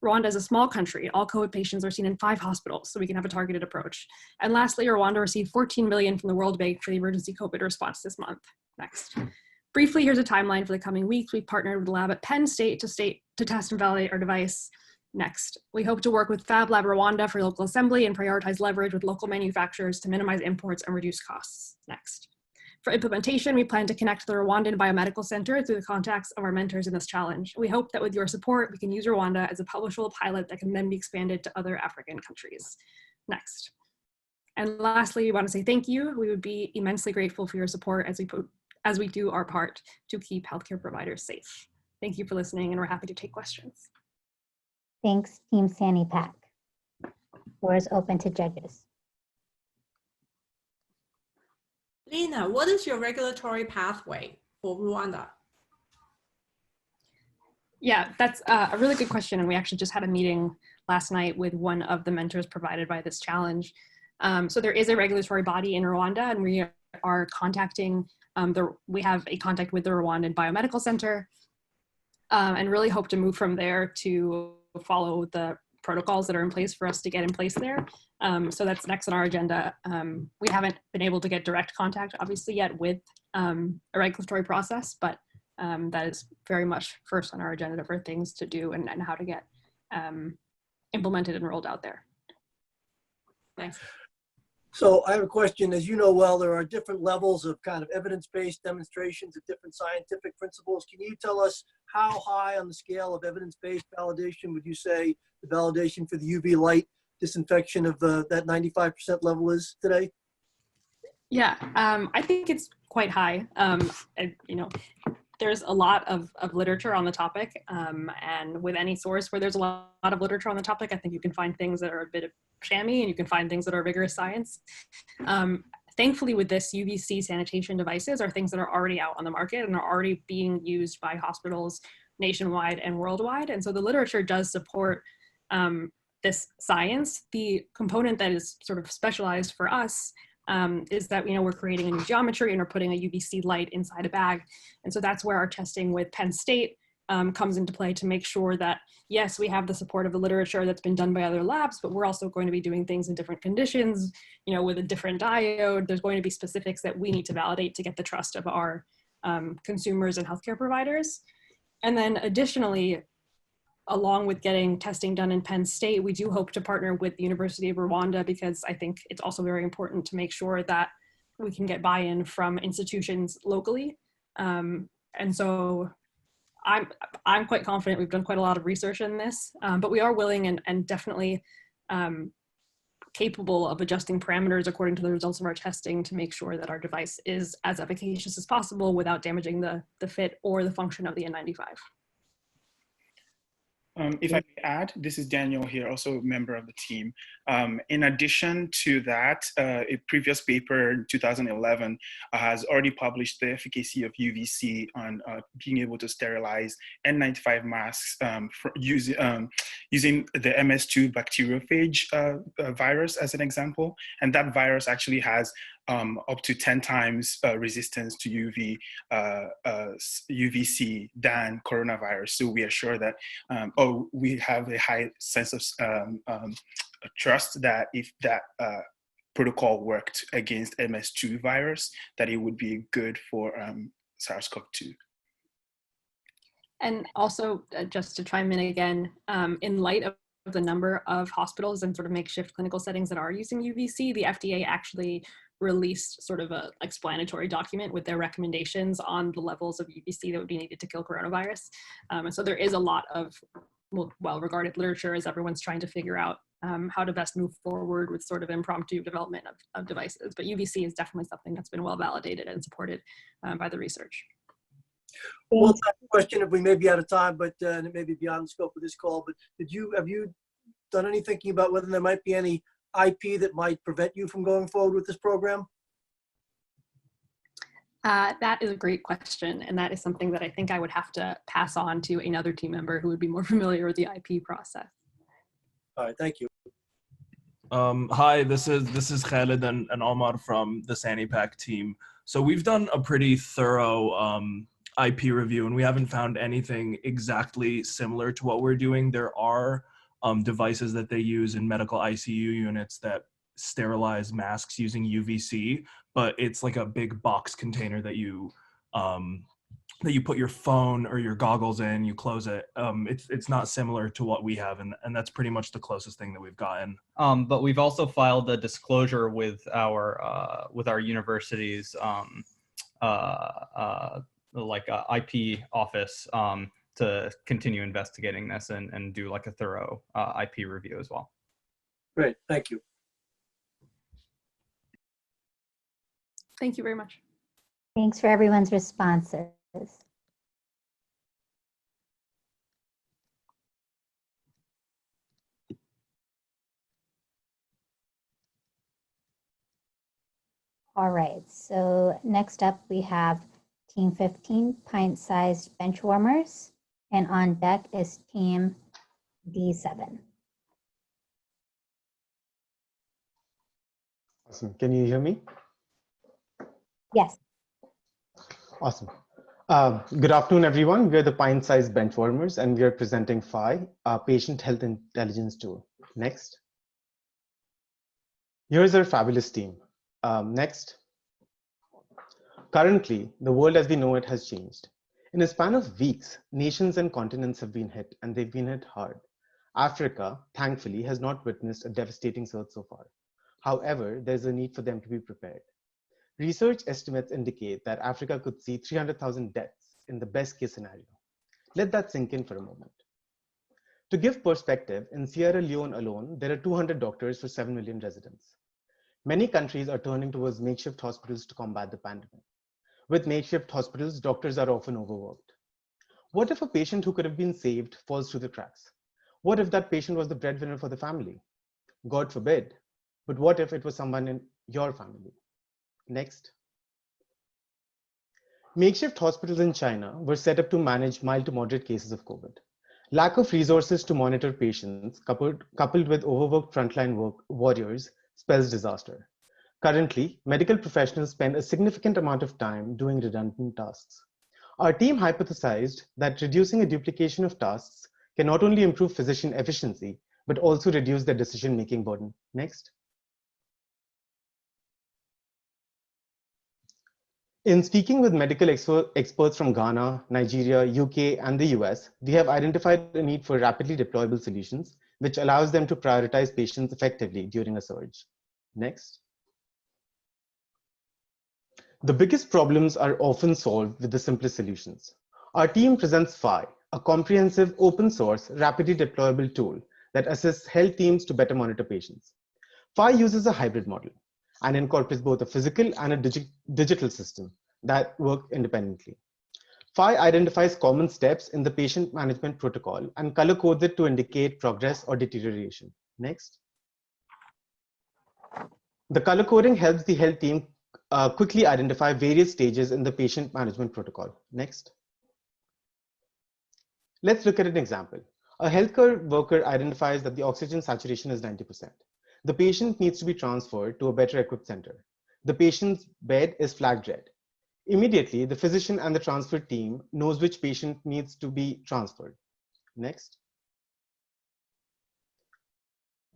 Rwanda is a small country. All COVID patients are seen in 5 hospitals, so we can have a targeted approach. And lastly, Rwanda received $14 million from the World Bank for the emergency COVID response this month. Next. Briefly, here's a timeline for the coming weeks. We've partnered with the lab at Penn State to test and validate our device. Next, we hope to work with Fab Lab Rwanda for local assembly and prioritize leverage with local manufacturers to minimize imports and reduce costs. Next. For implementation, we plan to connect the Rwandan Biomedical Center through the contacts of our mentors in this challenge. We hope that with your support, we can use Rwanda as a publishable pilot that can then be expanded to other African countries. Next. And lastly, we want to say thank you. We would be immensely grateful for your support as we do our part to keep healthcare providers safe. Thank you for listening, and we're happy to take questions. Thanks, Team Sandy Pack. Floor is open to judges. Lena, what is your regulatory pathway for Rwanda? Yeah, that's a really good question. And we actually just had a meeting last night with one of the mentors provided by this challenge. So there is a regulatory body in Rwanda, and we are contacting, we have a contact with the Rwandan Biomedical Center, and really hope to move from there to follow the protocols that are in place for us to get in place there. So that's next on our agenda. We haven't been able to get direct contact, obviously, yet with a regulatory process, but that is very much first on our agenda for things to do and how to get implemented and rolled out there. Thanks. So I have a question. As you know well, there are different levels of kind of evidence-based demonstrations of different scientific principles. Can you tell us how high on the scale of evidence-based validation would you say the validation for the UV light disinfection of that 95% level is today? Yeah, I think it's quite high. There's a lot of literature on the topic, and with any source where there's a lot of literature on the topic, I think you can find things that are a bit of chamois, and you can find things that are rigorous science. Thankfully, with this, UVC sanitation devices are things that are already out on the market and are already being used by hospitals nationwide and worldwide. And so the literature does support this science. The component that is sort of specialized for us is that we're creating a new geometry and we're putting a UVC light inside a bag. And so that's where our testing with Penn State comes into play to make sure that, yes, we have the support of the literature that's been done by other labs, but we're also going to be doing things in different conditions, with a different diode. There's going to be specifics that we need to validate to get the trust of our consumers and healthcare providers. And then additionally, along with getting testing done in Penn State, we do hope to partner with the University of Rwanda, because I think it's also very important to make sure that we can get buy-in from institutions locally. And so I'm quite confident. We've done quite a lot of research in this, but we are willing and definitely capable of adjusting parameters according to the results of our testing to make sure that our device is as efficacious as possible without damaging the fit or the function of the N95. If I may add, this is Daniel here, also a member of the team. In addition to that, a previous paper in 2011 has already published the efficacy of UVC on being able to sterilize N95 masks using the MS2 bacteriophage virus as an example. And that virus actually has up to 10 times resistance to UVC than coronavirus. So we are sure that, we have a high sense of trust that if that protocol worked against MS2 virus, that it would be good for SARS-CoV-2. And also, just to chime in again, in light of the number of hospitals and sort of makeshift clinical settings that are using UVC, the FDA actually released sort of a explanatory document with their recommendations on the levels of UVC that would be needed to kill coronavirus. And so there is a lot of well-regarded literature as everyone's trying to figure out how to best move forward with sort of impromptu development of devices. But UVC is definitely something that's been well validated and supported by the research. Well, that's a question if we may be out of time, but and it may be beyond the scope of this call, but have you done any thinking about whether there might be any IP that might prevent you from going forward with this program? That is a great question. And that is something that I think I would have to pass on to another team member who would be more familiar with the IP process. All right, thank you. Hi, this is Khaled and Omar from the Sandy Pack team. So we've done a pretty thorough IP review, and we haven't found anything exactly similar to what we're doing. There are devices that they use in medical ICU units that sterilize masks using UVC, but it's like a big box container that you put your phone or your goggles in, you close it. It's not similar to what we have, and that's pretty much the closest thing that we've gotten. But we've also filed a disclosure with our university's IP office to continue investigating this and do like a thorough IP review as well. Great, thank you. Thank you very much. Thanks for everyone's responses. All right, so next up we have Team 15, pint-sized bench warmers, and on deck is Team D7. Awesome. Can you hear me? Yes. Awesome. Good afternoon, everyone. We're the pint-sized bench warmers, and we are presenting PHI, our patient health intelligence tool. Next. Here's our fabulous team. Next. Currently, the world as we know it has changed. In a span of weeks, nations and continents have been hit, and they've been hit hard. Africa, thankfully, has not witnessed a devastating surge so far. However, there's a need for them to be prepared. Research estimates indicate that Africa could see 300,000 deaths in the best case scenario. Let that sink in for a moment. To give perspective, in Sierra Leone alone, there are 200 doctors for 7 million residents. Many countries are turning towards makeshift hospitals to combat the pandemic. With makeshift hospitals, doctors are often overworked. What if a patient who could have been saved falls through the cracks? What if that patient was the breadwinner for the family? God forbid. But what if it was someone in your family? Next. Makeshift hospitals in China were set up to manage mild to moderate cases of COVID. Lack of resources to monitor patients, coupled with overworked frontline warriors, spells disaster. Currently, medical professionals spend a significant amount of time doing redundant tasks. Our team hypothesized that reducing a duplication of tasks can not only improve physician efficiency, but also reduce their decision-making burden. Next. In speaking with medical experts from Ghana, Nigeria, UK, and the US, we have identified a need for rapidly deployable solutions, which allows them to prioritize patients effectively during a surge. Next. The biggest problems are often solved with the simplest solutions. Our team presents PHI, a comprehensive open source, rapidly deployable tool that assists health teams to better monitor patients. PHI uses a hybrid model and incorporates both a physical and a digital system that work independently. PHI identifies common steps in the patient management protocol and color codes it to indicate progress or deterioration. Next. The color coding helps the health team quickly identify various stages in the patient management protocol. Next. Let's look at an example. A healthcare worker identifies that the oxygen saturation is 90%. The patient needs to be transferred to a better equipped center. The patient's bed is flagged red. Immediately, the physician and the transfer team knows which patient needs to be transferred. Next.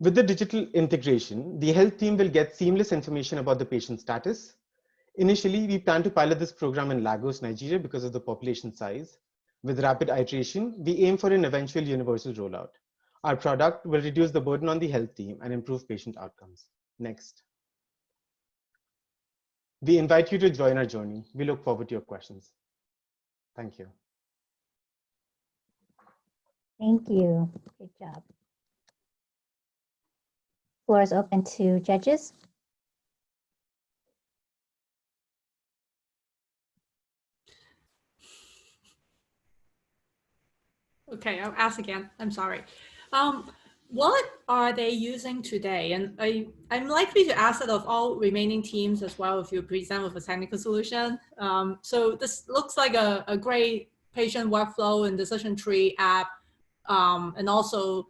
With the digital integration, the health team will get seamless information about the patient status. Initially, we plan to pilot this program in Lagos, Nigeria, because of the population size. With rapid iteration, we aim for an eventual universal rollout. Our product will reduce the burden on the health team and improve patient outcomes. Next. We invite you to join our journey. We look forward to your questions. Thank you. Thank you. Good job. Floor is open to judges. Okay, I'll ask again. I'm sorry. What are they using today? And I'm likely to ask that of all remaining teams as well if you present with a technical solution. So this looks like a great patient workflow and decision tree app, and also,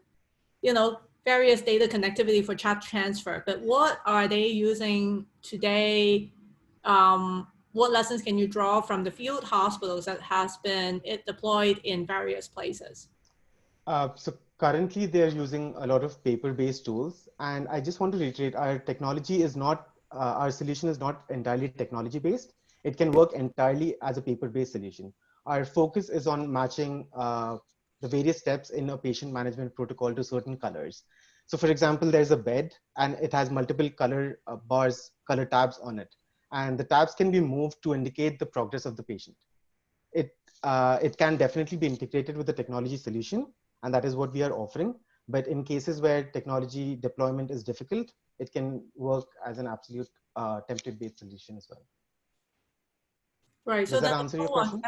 various data connectivity for chat transfer. But what are they using today? What lessons can you draw from the field hospitals that has been deployed in various places? So currently they're using a lot of paper-based tools. And I just want to reiterate, our technology is not, our solution is not entirely technology-based. It can work entirely as a paper-based solution. Our focus is on matching the various steps in a patient management protocol to certain colors. So for example, there's a bed and it has multiple color bars, color tabs on it. and the tabs can be moved to indicate the progress of the patient. It can definitely be integrated with the technology solution, and that is what we are offering. But in cases where technology deployment is difficult, it can work as an absolute template-based solution as well. Right. Does that answer your question?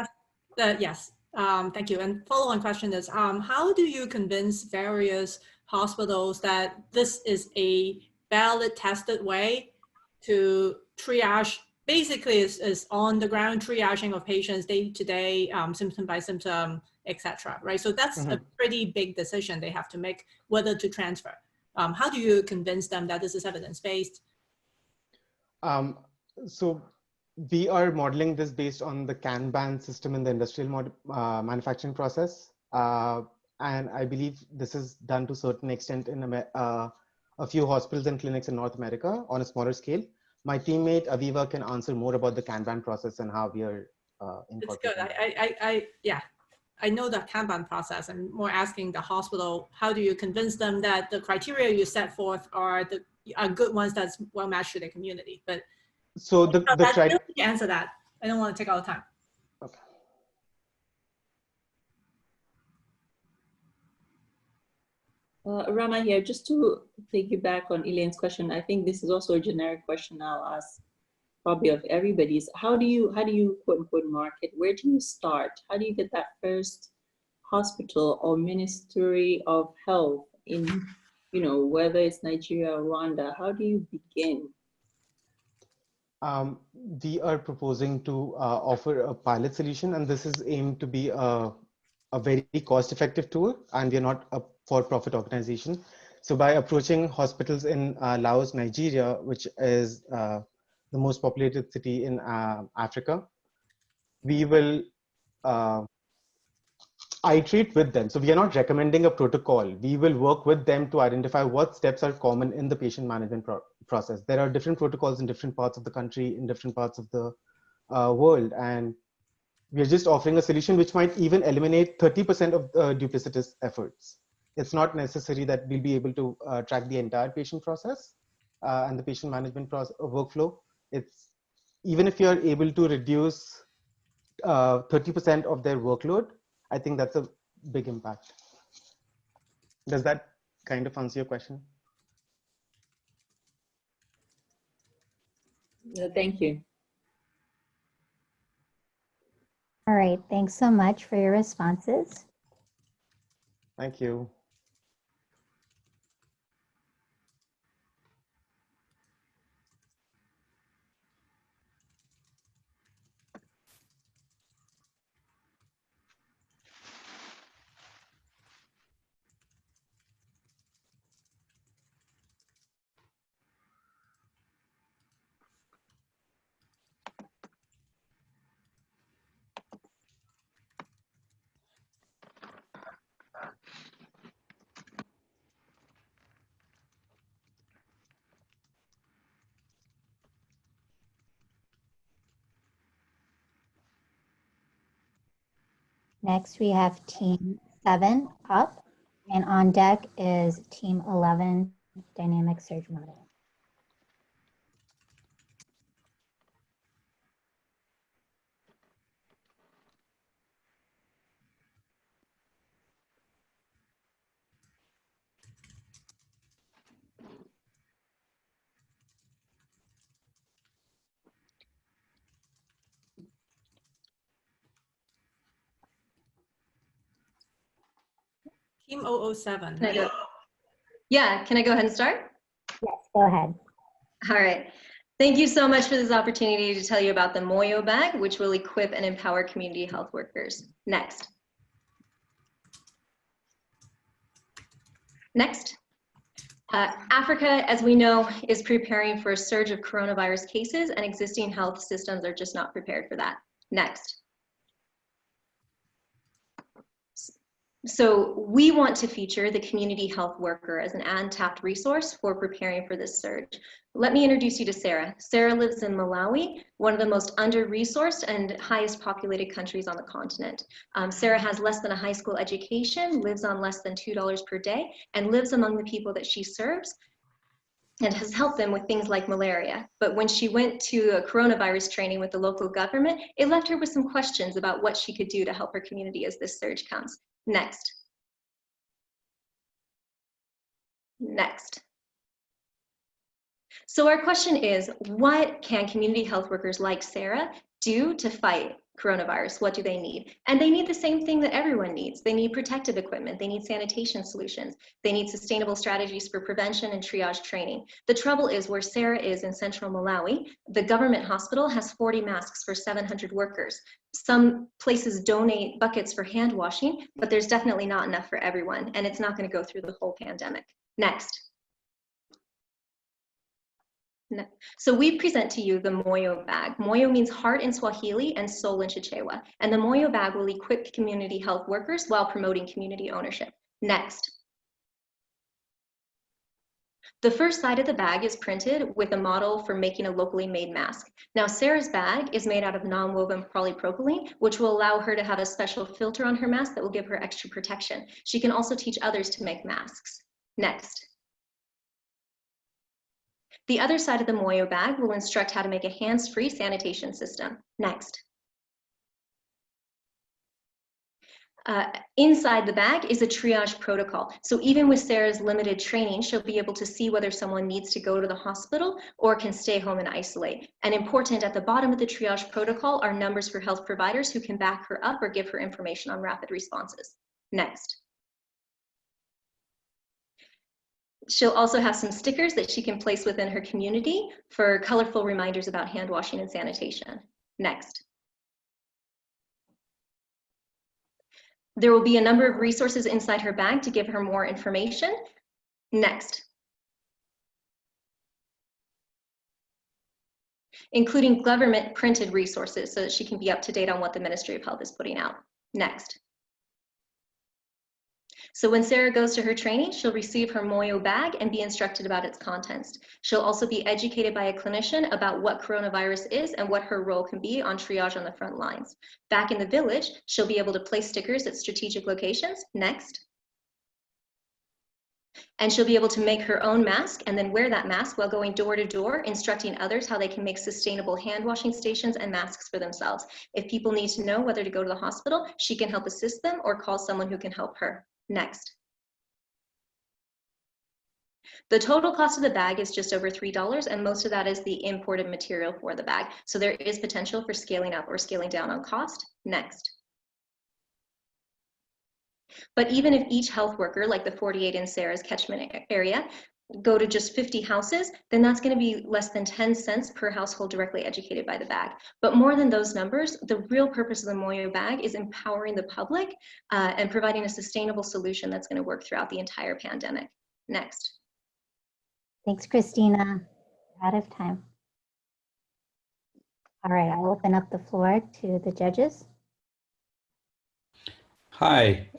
Yes. Thank you. And follow-on question is, how do you convince various hospitals that this is a valid, tested way to triage? Basically, is on the ground triaging of patients day to day, symptom by symptom, etc. Right. So that's a pretty big decision they have to make whether to transfer. How do you convince them that this is evidence-based? So we are modeling this based on the Kanban system in the industrial manufacturing process. And I believe this is done to a certain extent in a few hospitals and clinics in North America on a smaller scale. My teammate Aviva can answer more about the Kanban process and how we are incorporating. It's good. Yeah, I know the Kanban process. I'm more asking the hospital, how do you convince them that the criteria you set forth are good ones that's well matched to their community? But so I don't need to answer that. I don't want to take all the time. Okay. Rama here, just to piggyback on Elaine's question, I think this is also a generic question I'll ask probably of everybody's. How do you quote unquote market? Where do you start? How do you get that first hospital or Ministry of Health in, whether it's Nigeria or Rwanda? How do you begin? We are proposing to offer a pilot solution, and this is aimed to be a very cost-effective tool, and we are not a for-profit organization. So by approaching hospitals in Laos, Nigeria, which is the most populated city in Africa, we will iterate with them. So we are not recommending a protocol. We will work with them to identify what steps are common in the patient management process. There are different protocols in different parts of the country, in different parts of the world. And we are just offering a solution which might even eliminate 30% of the duplicitous efforts. It's not necessary that we'll be able to track the entire patient process and the patient management workflow. It's even if you're able to reduce 30% of their workload, I think that's a big impact. Does that kind of answer your question? Thank you. All right, thanks so much for your responses. Thank you. Next, we have Team 7 up, and on deck is Team 11, Dynamic Surge Modeling. Team 007. Can I go? Yeah, can I go ahead and start? Yes, go ahead. All right. Thank you so much for this opportunity to tell you about the Moyo bag, which will equip and empower community health workers. Next. Next. Africa, as we know, is preparing for a surge of coronavirus cases, and existing health systems are just not prepared for that. Next. So we want to feature the community health worker as an untapped resource for preparing for this surge. Let me introduce you to Sarah. Sarah lives in Malawi, one of the most under-resourced and highest populated countries on the continent. Sarah has less than a high school education, lives on less than $2 per day, and lives among the people that she serves. and has helped them with things like malaria. But when she went to a coronavirus training with the local government, it left her with some questions about what she could do to help her community as this surge comes. Next. Next. So our question is, what can community health workers like Sarah do to fight coronavirus? What do they need? And they need the same thing that everyone needs. They need protective equipment. They need sanitation solutions. They need sustainable strategies for prevention and triage training. The trouble is where Sarah is in central Malawi, the government hospital has 40 masks for 700 workers. Some places donate buckets for hand washing, but there's definitely not enough for everyone, and it's not going to go through the whole pandemic. Next. No. So we present to you the Moyo bag. Moyo means heart in Swahili and soul in Chichewa. And the Moyo bag will equip community health workers while promoting community ownership. Next. The first side of the bag is printed with a model for making a locally made mask. Now, Sarah's bag is made out of non-woven polypropylene, which will allow her to have a special filter on her mask that will give her extra protection. She can also teach others to make masks. Next. The other side of the Moyo bag will instruct how to make a hands-free sanitation system. Next. Inside the bag is a triage protocol. So even with Sarah's limited training, she'll be able to see whether someone needs to go to the hospital or can stay home and isolate. And important, at the bottom of the triage protocol are numbers for health providers who can back her up or give her information on rapid responses. Next. She'll also have some stickers that she can place within her community for colorful reminders about hand washing and sanitation. Next. There will be a number of resources inside her bag to give her more information. Next. Including government printed resources so that she can be up to date on what the Ministry of Health is putting out. Next. So when Sarah goes to her training, she'll receive her Moyo bag and be instructed about its contents. She'll also be educated by a clinician about what coronavirus is and what her role can be on triage on the front lines. Back in the village, she'll be able to place stickers at strategic locations. Next. And she'll be able to make her own mask and then wear that mask while going door to door, instructing others how they can make sustainable hand washing stations and masks for themselves. If people need to know whether to go to the hospital, she can help assist them or call someone who can help her. Next. The total cost of the bag is just over $3, and most of that is the imported material for the bag. So there is potential for scaling up or scaling down on cost. Next. But even if each health worker, like the 48 in Sarah's catchment area, go to just 50 houses, then that's going to be less than 10 cents per household directly educated by the bag. But more than those numbers, the real purpose of the Moyo bag is empowering the public and providing a sustainable solution that's going to work throughout the entire pandemic. Next. Thanks, Christina. We're out of time. All right, I'll open up the floor to the judges. Hi.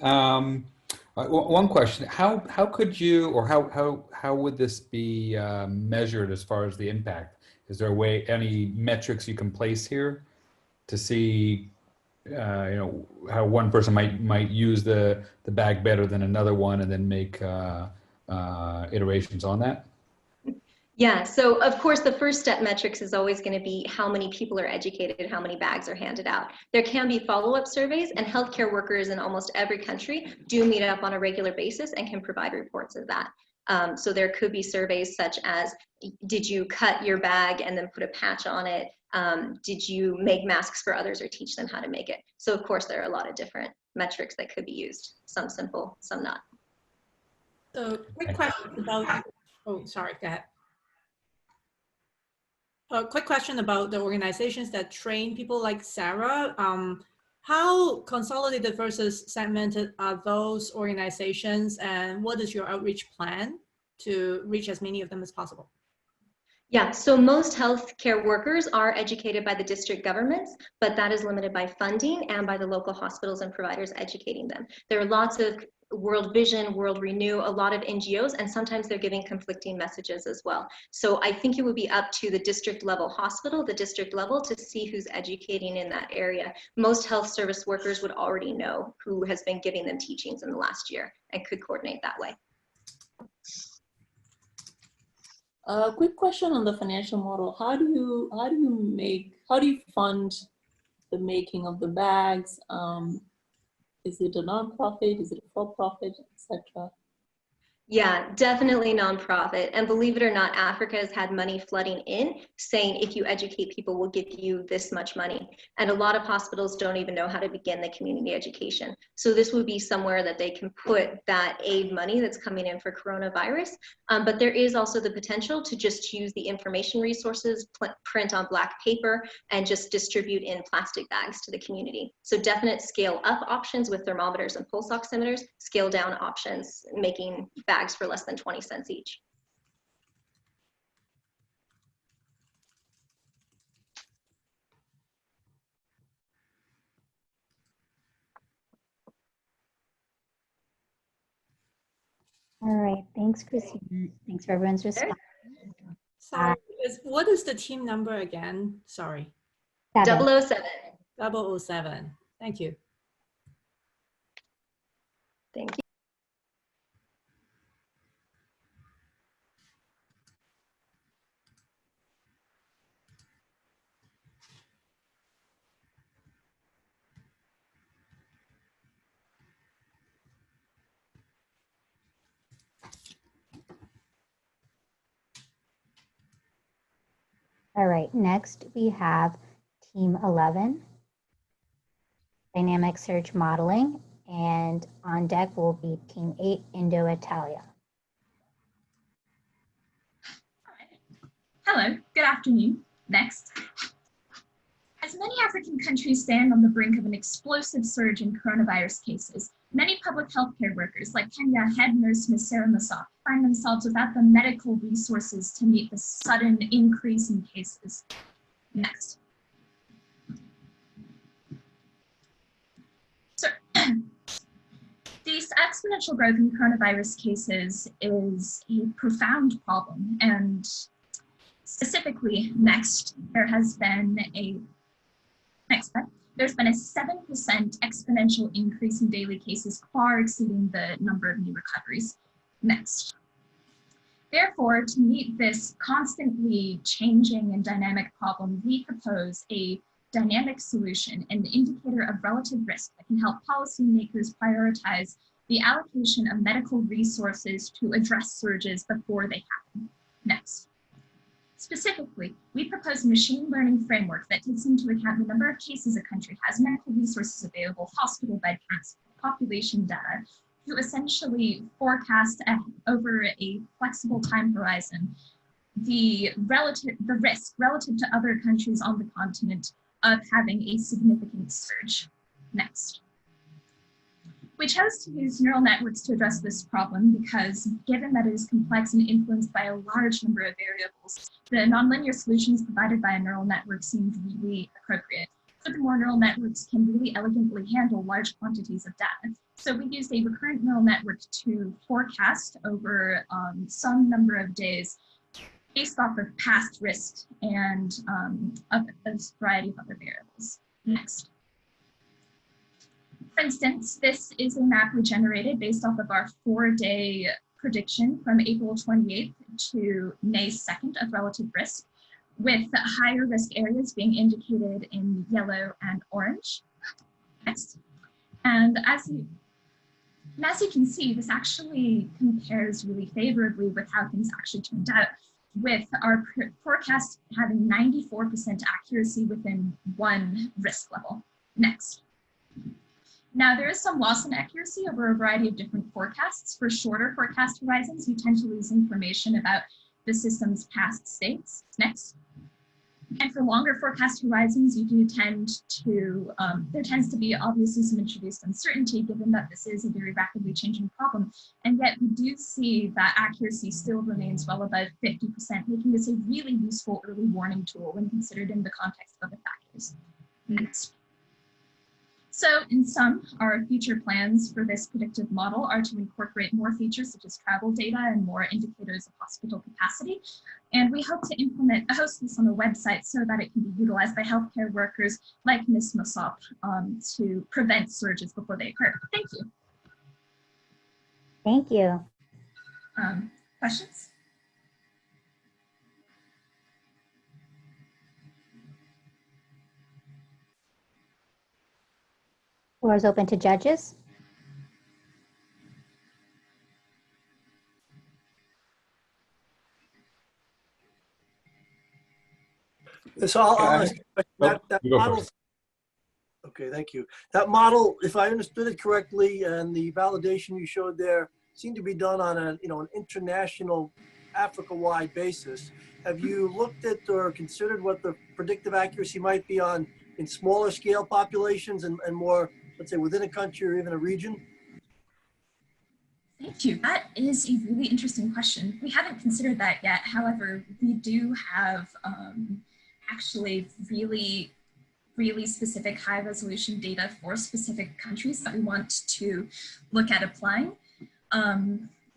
One question: How could you, or how would this be measured as far as the impact? Is there a way, any metrics you can place here to see, how one person might use the bag better than another one, and then make iterations on that? Yeah, so of course the first step metrics is always going to be how many people are educated, how many bags are handed out. There can be follow-up surveys, and healthcare workers in almost every country do meet up on a regular basis and can provide reports of that. So there could be surveys such as, did you cut your bag and then put a patch on it? Did you make masks for others or teach them how to make it? So of course there are a lot of different metrics that could be used, some simple, some not. So quick question about, oh, sorry, go ahead. A quick question about the organizations that train people like Sarah. How consolidated versus segmented are those organizations, and what is your outreach plan to reach as many of them as possible? Yeah, so most healthcare workers are educated by the district governments, but that is limited by funding and by the local hospitals and providers educating them. There are lots of World Vision, World Renew, a lot of NGOs, and sometimes they're giving conflicting messages as well. So I think it would be up to the district level hospital, the district level, to see who's educating in that area. Most health service workers would already know who has been giving them teachings in the last year and could coordinate that way. A quick question on the financial model. How do you fund the making of the bags? Is it a nonprofit? Is it a for-profit, etc.? Yeah, definitely nonprofit. And believe it or not, Africa has had money flooding in saying, if you educate people, we'll give you this much money. And a lot of hospitals don't even know how to begin the community education. So this would be somewhere that they can put that aid money that's coming in for coronavirus. But there is also the potential to just use the information resources, print on black paper, and just distribute in plastic bags to the community. So definite scale up options with thermometers and pulse oximeters, scale down options, making bags for less than 20 cents each. All right, thanks, Christine. Thanks for everyone's response. Sorry, what is the team number again? Sorry. 007. 007. Thank you. Thank you. All right, next we have Team 11, Dynamic Search Modeling, and on deck will be Team 8, Indo-Italia. Hello, good afternoon. Next. As many African countries stand on the brink of an explosive surge in coronavirus cases, many public healthcare workers like Kenya head nurse Ms. Sarah Masop find themselves without the medical resources to meet the sudden increase in cases. Next. So, this exponential growth in coronavirus cases is a profound problem, and specifically, there's been a 7% exponential increase in daily cases, far exceeding the number of new recoveries. Next. Therefore, to meet this constantly changing and dynamic problem, we propose a dynamic solution, an indicator of relative risk that can help policymakers prioritize the allocation of medical resources to address surges before they happen. Next. Specifically, we propose a machine learning framework that takes into account the number of cases a country has, medical resources available, hospital bed counts, population data, to essentially forecast over a flexible time horizon the risk relative to other countries on the continent of having a significant surge. Next. We chose to use neural networks to address this problem because, given that it is complex and influenced by a large number of variables, the nonlinear solutions provided by a neural network seemed really appropriate. Furthermore, neural networks can really elegantly handle large quantities of data. So we used a recurrent neural network to forecast over some number of days based off of past risk and of a variety of other variables. Next. For instance, this is a map we generated based off of our 4-day prediction from April 28th to May 2nd of relative risk, with higher risk areas being indicated in yellow and orange. Next. And as you can see, this actually compares really favorably with how things actually turned out, with our forecast having 94% accuracy within one risk level. Next. Now, there is some loss in accuracy over a variety of different forecasts. For shorter forecast horizons, you tend to lose information about the system's past states. Next. And for longer forecast horizons, you do tend to, there tends to be obviously some introduced uncertainty, given that this is a very rapidly changing problem. And yet we do see that accuracy still remains well above 50%, making this a really useful early warning tool when considered in the context of other factors. Next. So in sum, our future plans for this predictive model are to incorporate more features such as travel data and more indicators of hospital capacity. And we hope to host this on a website so that it can be utilized by healthcare workers like Ms. Mosop to prevent surges before they occur. Thank you. Thank you. Questions? Floor is open to judges. So I'll ask that You go model. first. Okay, thank you. That model, if I understood it correctly, and the validation you showed there seemed to be done on an international, Africa-wide basis. Have you looked at or considered what the predictive accuracy might be in smaller scale populations and more, let's say, within a country or even a region? Thank you. That is a really interesting question. We haven't considered that yet. However, we do have actually really specific high resolution data for specific countries that we want to look at applying.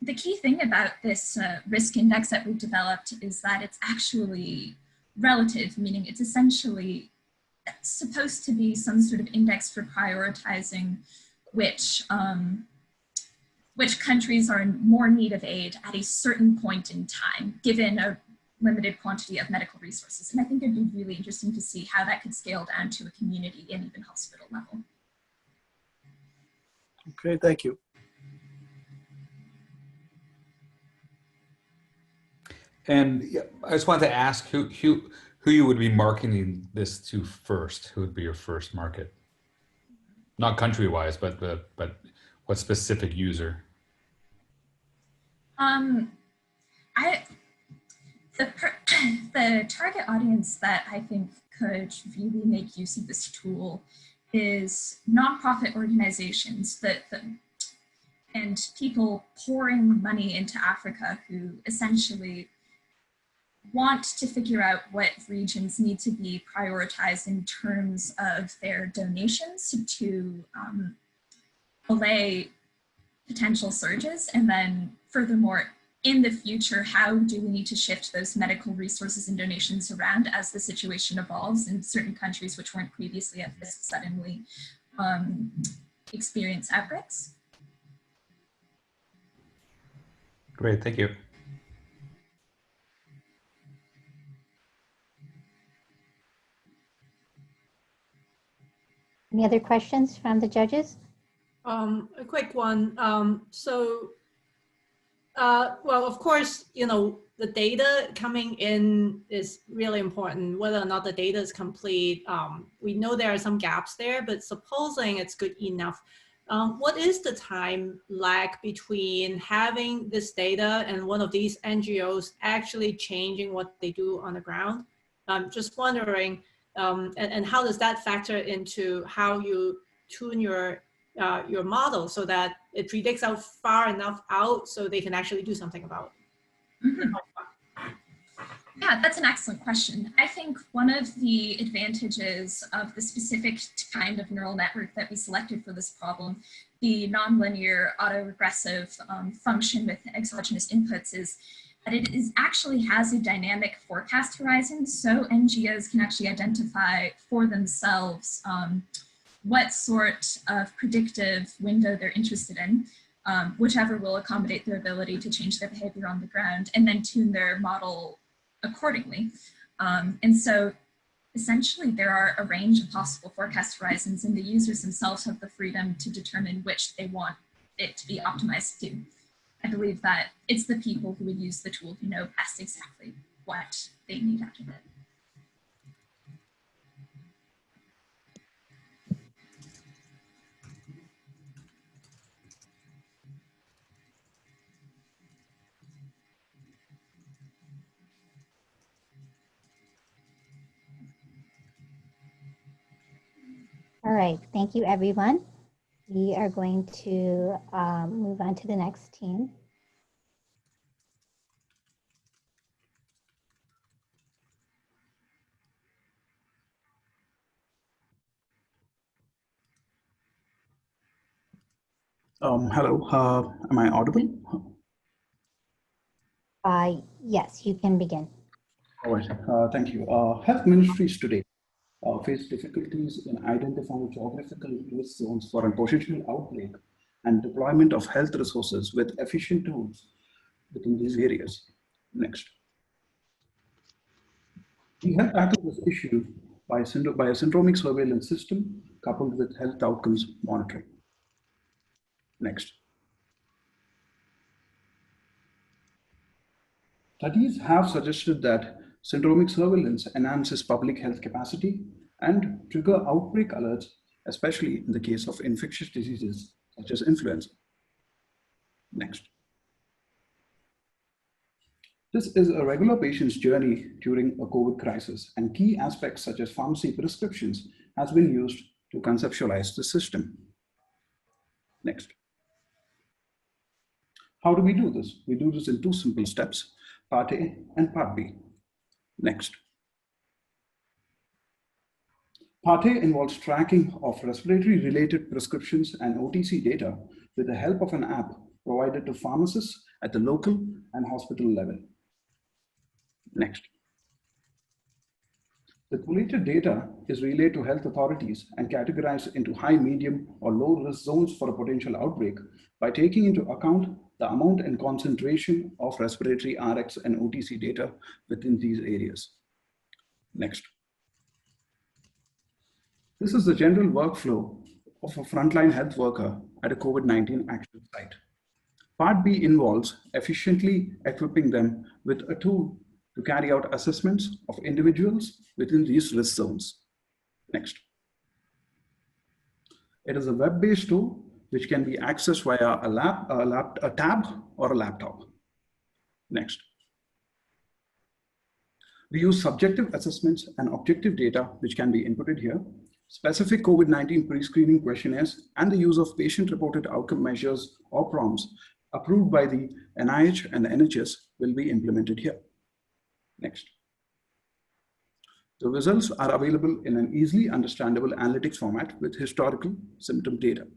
The key thing about this risk index that we've developed is that it's actually relative, meaning it's essentially supposed to be some sort of index for prioritizing which countries are in more need of aid at a certain point in time, given a limited quantity of medical resources. And I think it'd be really interesting to see how that could scale down to a community and even hospital level. Okay, thank you. And yeah, I just wanted to ask who you would be marketing this to first. Who would be your first market? Not country-wise, but what specific user? The target audience that I think could really make use of this tool is nonprofit organizations and people pouring money into Africa who essentially want to figure out what regions need to be prioritized in terms of their donations to allay potential surges. And then furthermore, in the future, how do we need to shift those medical resources and donations around as the situation evolves in certain countries which weren't previously at risk suddenly experience outbreaks? Great, thank you. Any other questions from the judges? A quick one. Well, of course, the data coming in is really important, whether or not the data is complete. We know there are some gaps there, but supposing it's good enough, what is the time lag between having this data and one of these NGOs actually changing what they do on the ground? I'm just wondering, and how does that factor into how you tune your model so that it predicts out far enough out so they can actually do something about it? Mm-hmm. Yeah, that's an excellent question. I think one of the advantages of the specific kind of neural network that we selected for this problem, the nonlinear autoregressive function with exogenous inputs, is that it actually has a dynamic forecast horizon, so NGOs can actually identify for themselves what sort of predictive window they're interested in, whichever will accommodate their ability to change their behavior on the ground, and then tune their model accordingly. And so essentially there are a range of possible forecast horizons, and the users themselves have the freedom to determine which they want it to be optimized to. I believe that it's the people who would use the tool who know best exactly what they need out of it. All right, thank you, everyone. We are going to move on to the next team. Hello, am I audible? Yes, you can begin. All right, thank you. Health ministries today face difficulties in identifying geographical risk zones for a potential outbreak and deployment of health resources with efficient tools within these areas. Next. We have tackled this issue by a syndromic surveillance system coupled with health outcomes monitoring. Next. Studies have suggested that syndromic surveillance enhances public health capacity and trigger outbreak alerts, especially in the case of infectious diseases such as influenza. Next. This is a regular patient's journey during a COVID crisis, and key aspects such as pharmacy prescriptions has been used to conceptualize the system. Next. How do we do this? We do this in two simple steps, Part A and Part B. Next. Part A involves tracking of respiratory-related prescriptions and OTC data with the help of an app provided to pharmacists at the local and hospital level. Next. The collated data is relayed to health authorities and categorized into high, medium, or low risk zones for a potential outbreak by taking into account the amount and concentration of respiratory RX and OTC data within these areas. Next. This is the general workflow of a frontline health worker at a COVID-19 action site. Part B involves efficiently equipping them with a tool to carry out assessments of individuals within these risk zones. Next. It is a web-based tool which can be accessed via a tab or a laptop. Next. We use subjective assessments and objective data which can be inputted here. Specific COVID-19 pre-screening questionnaires and the use of patient-reported outcome measures or prompts approved by the NIH and the NHS will be implemented here. Next. The results are available in an easily understandable analytics format with historical symptom data.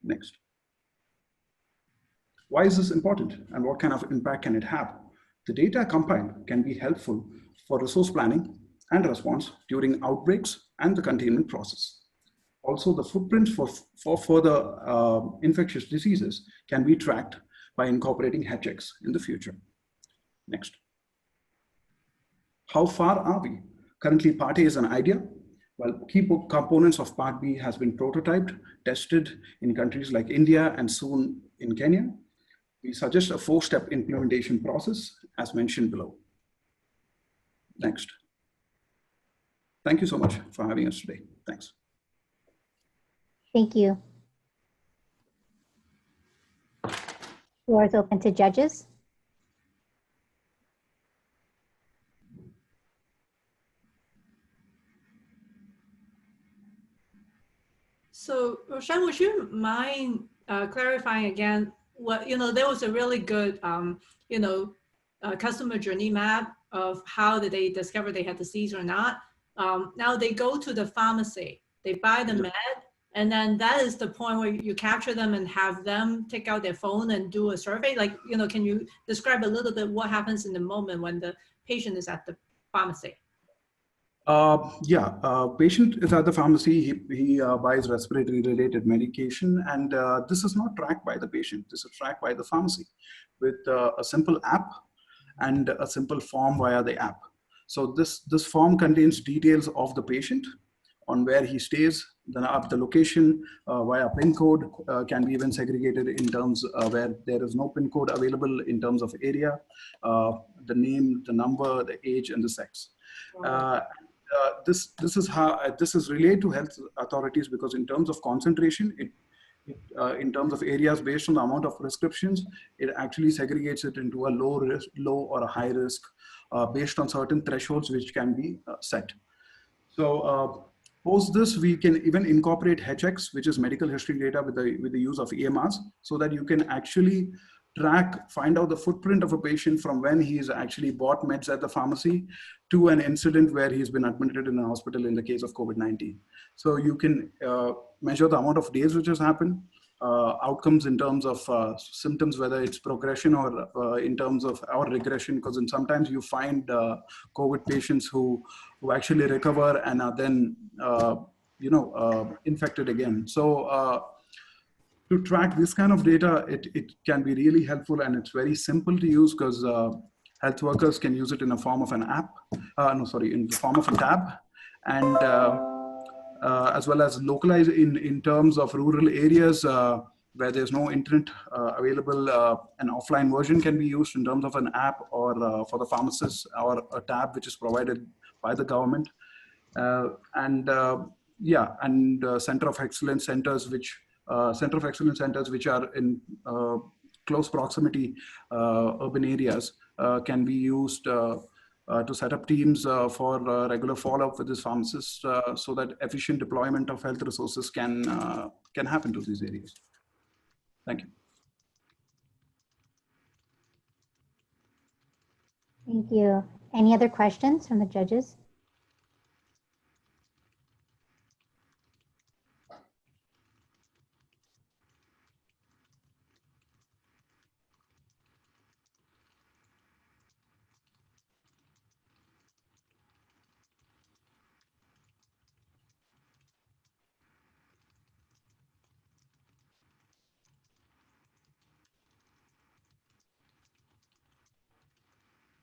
Next. Why is this important and what kind of impact can it have? The data compiled can be helpful for resource planning and response during outbreaks and the containment process. Also, the footprints for further infectious diseases can be tracked by incorporating health checks in the future. Next. How far are we? Currently, Part A is an idea, while key components of Part B has been prototyped, tested in countries like India and soon in Kenya. We suggest a 4-step implementation process as mentioned below. Next. Thank you so much for having us today. Thanks. Thank you. Floor is open to judges. So Roshan, would you mind clarifying again what, there was a really good, customer journey map of how did they discover they had disease or not. Now they go to the pharmacy, they buy the med, and then that is the point where you capture them and have them take out their phone and do a survey. Like, can you describe a little bit what happens in the moment when the patient is at the pharmacy? Patient is at the pharmacy, he buys respiratory related medication, and this is not tracked by the patient, this is tracked by the pharmacy with a simple app and a simple form via the app. So this form contains details of the patient on where he stays, the location via PIN code can be even segregated in terms where there is no PIN code available in terms of area, the name, the number, the age, and the sex. This is relayed to health authorities because in terms of concentration, in terms of areas based on the amount of prescriptions, it actually segregates it into a low or a high risk based on certain thresholds which can be set. So post this, we can even incorporate HX, which is medical history data with the use of EMRs, so that you can actually find out the footprint of a patient from when he's actually bought meds at the pharmacy to an incident where he's been admitted in a hospital in the case of COVID-19. So you can measure the amount of days which has happened, outcomes in terms of symptoms, whether it's progression or in terms of our regression, because sometimes you find COVID patients who actually recover and are then infected again. So to track this kind of data, it can be really helpful, and it's very simple to use because health workers can use it in the form of an app, in the form of a tab. And as well as localize in terms of rural areas where there's no internet available. An offline version can be used in terms of an app or for the pharmacist, or a tab which is provided by the government. Center of excellence centers, which are in close proximity urban areas, can be used to set up teams for regular follow-up with this pharmacist, so that efficient deployment of health resources can happen to these areas. Thank you. Thank you. Any other questions from the judges?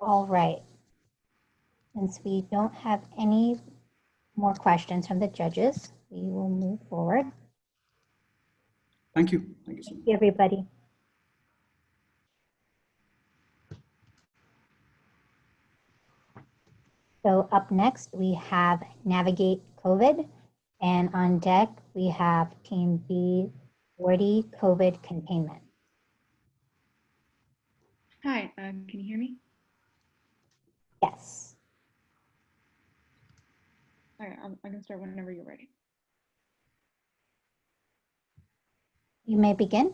All right. Since we don't have any more questions from the judges, we will move forward. Thank you. Thank you so much. Thank you, everybody. So up next, we have Navigate COVID. And on deck, we have Team B40 COVID Containment. Hi, can you hear me? Yes. All right, I'm going to start whenever you're ready. You may begin.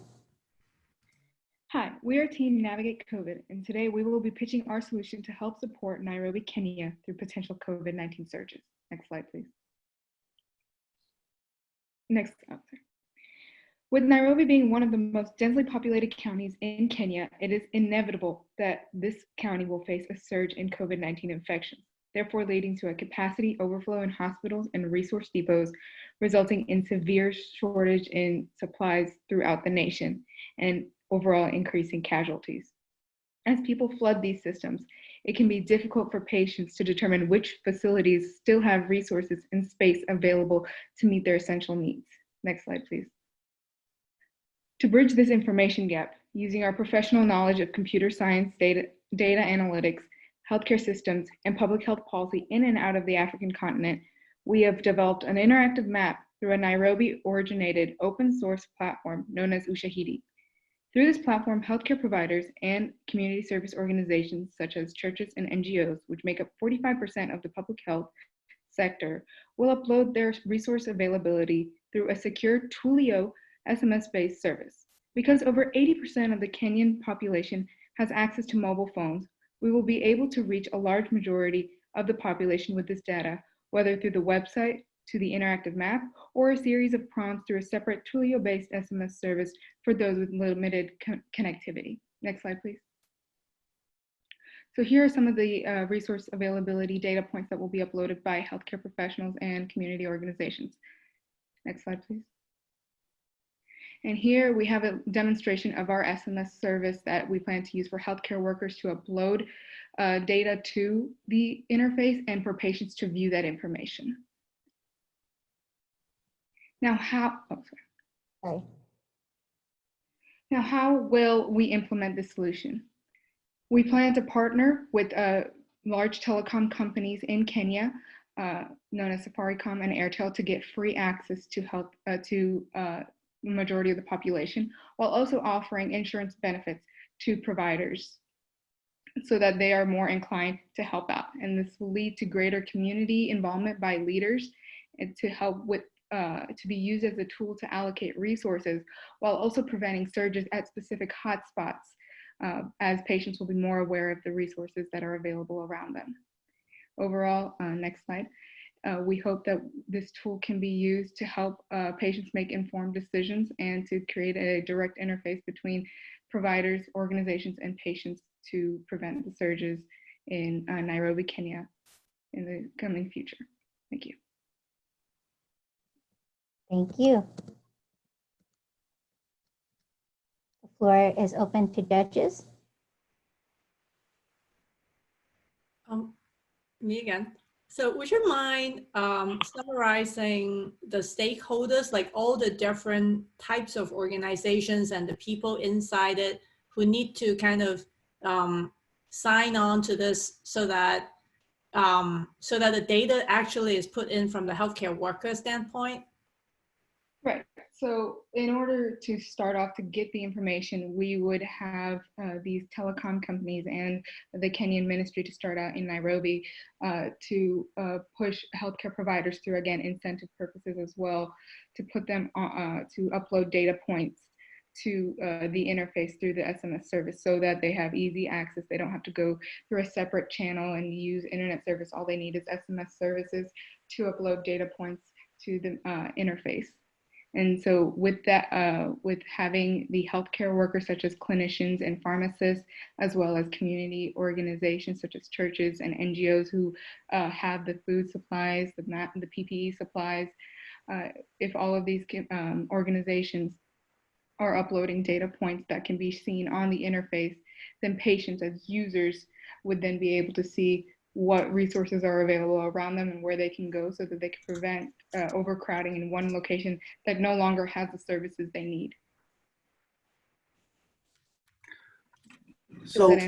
Hi, we are Team Navigate COVID, and today we will be pitching our solution to help support Nairobi, Kenya through potential COVID-19 surges. Next slide, please. Next, sorry. With Nairobi being one of the most densely populated counties in Kenya, it is inevitable that this county will face a surge in COVID-19 infections, therefore leading to a capacity overflow in hospitals and resource depots, resulting in severe shortage in supplies throughout the nation and overall increasing casualties. As people flood these systems, it can be difficult for patients to determine which facilities still have resources and space available to meet their essential needs. Next slide, please. To bridge this information gap, using our professional knowledge of computer science, data analytics, healthcare systems, and public health policy in and out of the African continent, we have developed an interactive map through a Nairobi-originated open source platform known as Ushahidi. Through this platform, healthcare providers and community service organizations such as churches and NGOs, which make up 45% of the public health sector, will upload their resource availability through a secure Twilio SMS-based service. Because over 80% of the Kenyan population has access to mobile phones, we will be able to reach a large majority of the population with this data, whether through the website, to the interactive map, or a series of prompts through a separate Twilio-based SMS service for those with limited connectivity. Next slide, please. So here are some of the resource availability data points that will be uploaded by healthcare professionals and community organizations. Next slide, please. And here we have a demonstration of our SMS service that we plan to use for healthcare workers to upload data to the interface and for patients to view that information. Now, Now, how will we implement this solution? We plan to partner with large telecom companies in Kenya, known as Safaricom and Airtel, to get free access to health to the majority of the population, while also offering insurance benefits to providers so that they are more inclined to help out. And this will lead to greater community involvement by leaders and to help with to be used as a tool to allocate resources, while also preventing surges at specific hotspots, as patients will be more aware of the resources that are available around them. Overall, next slide. We hope that this tool can be used to help patients make informed decisions and to create a direct interface between providers, organizations, and patients to prevent the surges in Nairobi, Kenya in the coming future. Thank you. Thank you. The floor is open to judges. Me again. So would you mind summarizing the stakeholders, like all the different types of organizations and the people inside it who need to kind of sign on to this so that the data actually is put in from the healthcare worker standpoint? Right. So in order to start off to get the information, we would have these telecom companies and the Kenyan ministry to start out in Nairobi to push healthcare providers through, again, incentive purposes as well, to put them to upload data points to the interface through the SMS service so that they have easy access. They don't have to go through a separate channel and use internet service. All they need is SMS services to upload data points to the interface. And so with that, with having the healthcare workers such as clinicians and pharmacists, as well as community organizations such as churches and NGOs who have the food supplies, the PPE supplies, if all of these organizations are uploading data points that can be seen on the interface, then patients as users would then be able to see what resources are available around them and where they can go so that they can prevent overcrowding in one location that no longer has the services they need. So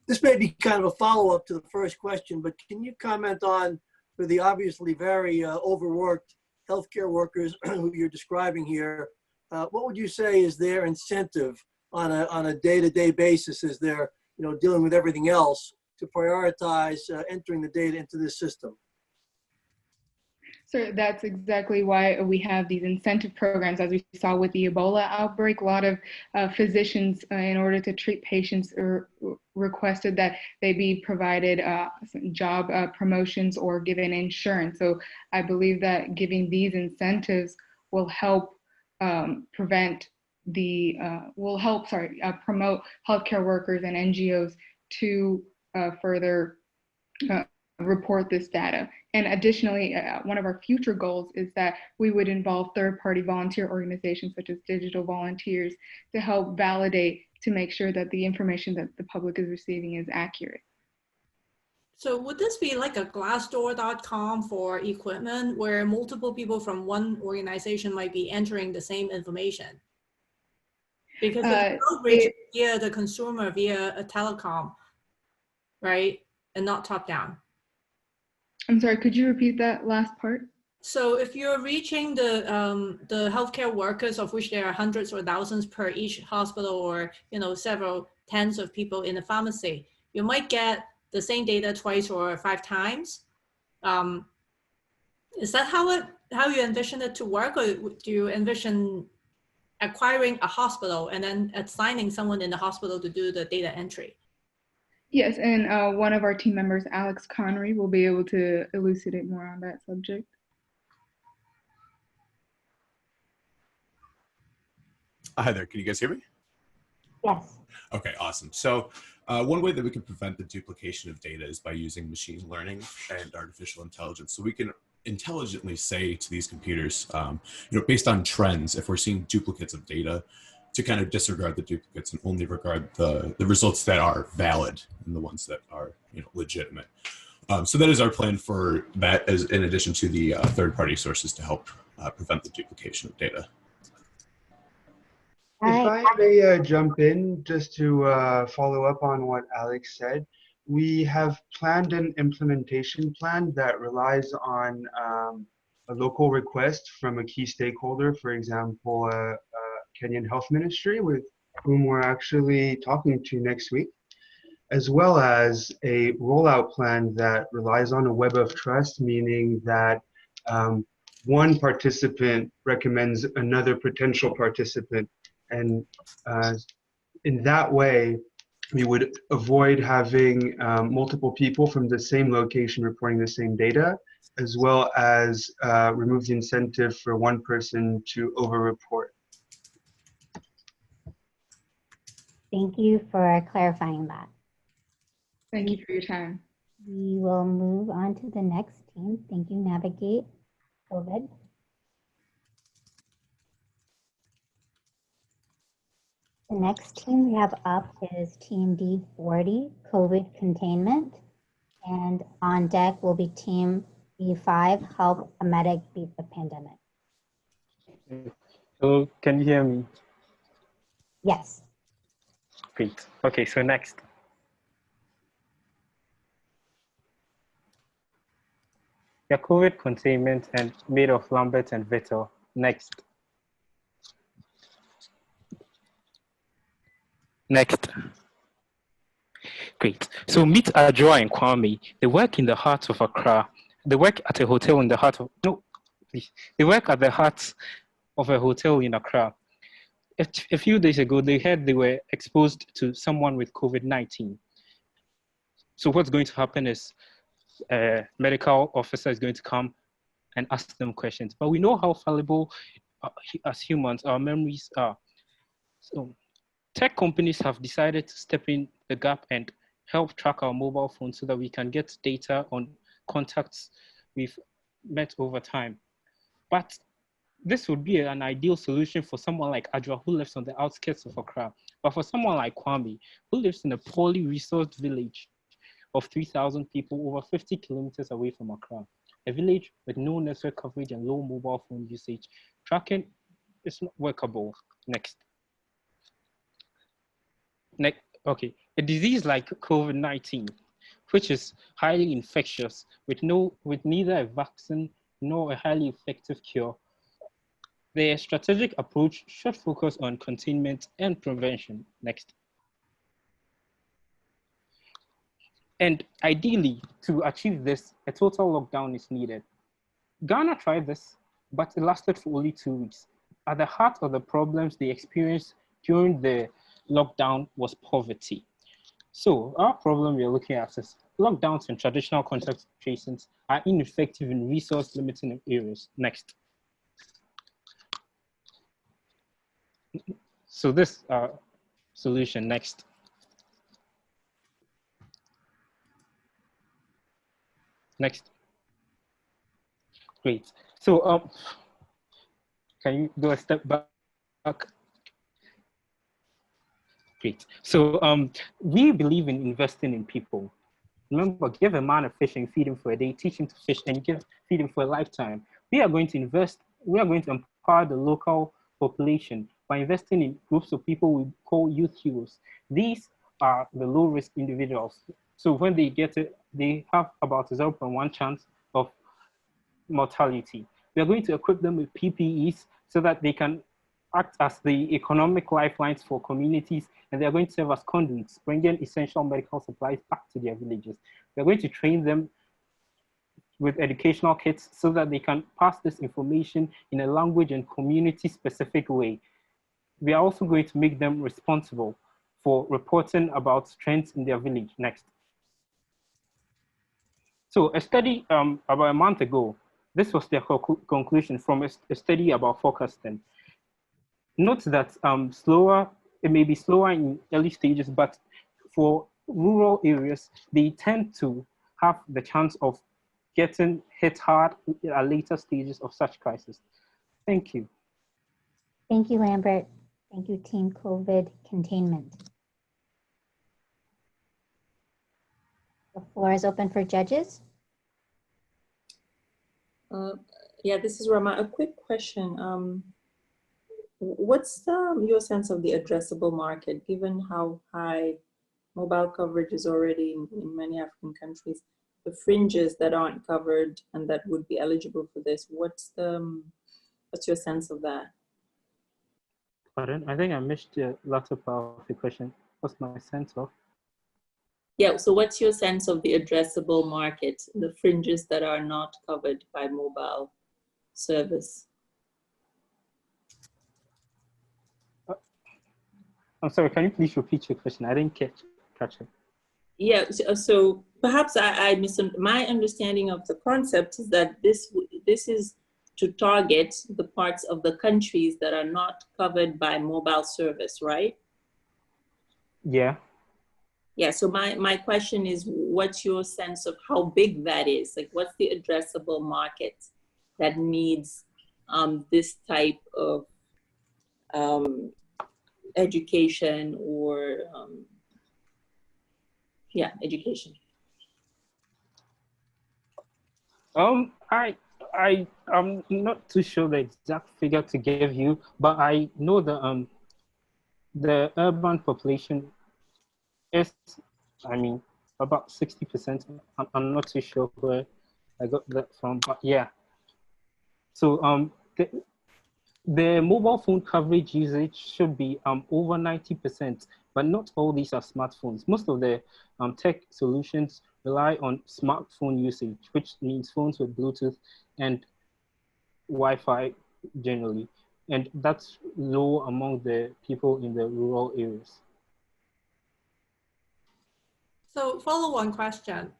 this may be kind of a follow-up to the first question, but can you comment on, for the obviously very overworked healthcare workers who you're describing here, what would you say is their incentive on a day-to-day basis as they're dealing with everything else to prioritize entering the data into this system? So that's exactly why we have these incentive programs. As we saw with the Ebola outbreak, a lot of physicians, in order to treat patients, requested that they be provided job promotions or given insurance. So I believe that giving these incentives will help promote healthcare workers and NGOs to further report this data. And additionally, one of our future goals is that we would involve third-party volunteer organizations such as digital volunteers to help validate, to make sure that the information that the public is receiving is accurate. So would this be like a Glassdoor.com for equipment where multiple people from one organization might be entering the same information? Because the outreach is via the consumer, via a telecom, right? And not top down. I'm sorry, could you repeat that last part? So if you're reaching the healthcare workers, of which there are hundreds or thousands per each hospital, or several tens of people in the pharmacy, you might get the same data twice or 5 times. Is that how you envision it to work, or do you envision acquiring a hospital and then assigning someone in the hospital to do the data entry? Yes, and one of our team members, Alex Connery, will be able to elucidate more on that subject. Hi there, can you guys hear me? Yes. Okay, awesome. So one way that we can prevent the duplication of data is by using machine learning and artificial intelligence. So we can intelligently say to these computers, based on trends, if we're seeing duplicates of data, to kind of disregard the duplicates and only regard the results that are valid and the ones that are legitimate. So that is our plan for that, as in addition to the third-party sources to help prevent the duplication of data. If I may jump in just to follow up on what Alex said, we have planned an implementation plan that relies on a local request from a key stakeholder, for example, Kenyan Health Ministry, with whom we're actually talking to next week, as well as a rollout plan that relies on a web of trust, meaning that one participant recommends another potential participant. And in that way, we would avoid having multiple people from the same location reporting the same data, as well as remove the incentive for one person to over-report. Thank you for clarifying that. Thank you for your time. We will move on to the next team. Thank you, Navigate COVID. The next team we have up is Team D40, COVID containment. And on deck will be Team B5, help a medic beat the pandemic. So can you hear me? Yes. Great. Okay, so next. Your COVID containment and made of Lambert and Vettel. Next. Next. Great. So meet Adjoa and Kwame. They work in the heart of Accra. They work at a hotel in the heart of, no, please. They work at the heart of a hotel in Accra. A few days ago, they heard they were exposed to someone with COVID-19. So what's going to happen is a medical officer is going to come and ask them questions. But we know how fallible as humans our memories are. So tech companies have decided to step in the gap and help track our mobile phones so that we can get data on contacts we've met over time. But this would be an ideal solution for someone like Adjoa, who lives on the outskirts of Accra. But for someone like Kwame, who lives in a poorly resourced village of 3,000 people over 50 kilometers away from Accra, a village with no network coverage and low mobile phone usage, tracking is not workable. Next. Okay, a disease like COVID-19, which is highly infectious with neither a vaccine nor a highly effective cure. Their strategic approach should focus on containment and prevention. Next. And ideally, to achieve this, a total lockdown is needed. Ghana tried this, but it lasted for only 2 weeks. At the heart of the problems they experienced during the lockdown was poverty. So our problem we're looking at is lockdowns and traditional contact tracing are ineffective in resource limiting areas. Next. So this solution. Next. Next. Great. So can you go a step back? Great. So we believe in investing in people. Remember, give a man a fish and feed him for a day, teach him to fish and feed him for a lifetime. We are going to invest, we are going to empower the local population by investing in groups of people we call youth heroes. These are the low risk individuals. So when they get it, they have about a 0.1 chance of mortality. We are going to equip them with PPEs so that they can act as the economic lifelines for communities, and they are going to serve as conduits, bringing essential medical supplies back to their villages. We are going to train them with educational kits so that they can pass this information in a language and community-specific way. We are also going to make them responsible for reporting about trends in their village. Next. So a study about a month ago, this was their conclusion from a study about forecasting. Note that it may be slower in early stages, but for rural areas, they tend to have the chance of getting hit hard at later stages of such crisis. Thank you. Thank you, Lambert. Thank you, Team COVID Containment. The floor is open for judges. Yeah, this is Rama. A quick question. What's your sense of the addressable market, given how high mobile coverage is already in many African countries? The fringes that aren't covered and that would be eligible for this, what's your sense of that? Pardon? I think I missed the latter part of the question. What's my sense of? Yeah, so what's your sense of the addressable market, the fringes that are not covered by mobile service? I'm sorry, can you please repeat your question? I didn't catch it. Yeah, so perhaps my understanding of the concept is that this is to target the parts of the countries that are not covered by mobile service, right? Yeah. Yeah, so my question is, what's your sense of how big that is? Like, what's the addressable market that needs this type of education or, education? I'm not too sure the exact figure to give you, but I know the urban population is, I mean, about 60%. I'm not too sure where I got that from, but yeah. So the mobile phone coverage usage should be over 90%, but not all these are smartphones. Most of the tech solutions rely on smartphone usage, which means phones with Bluetooth and Wi-Fi generally, and that's low among the people in the rural areas. So follow-on question.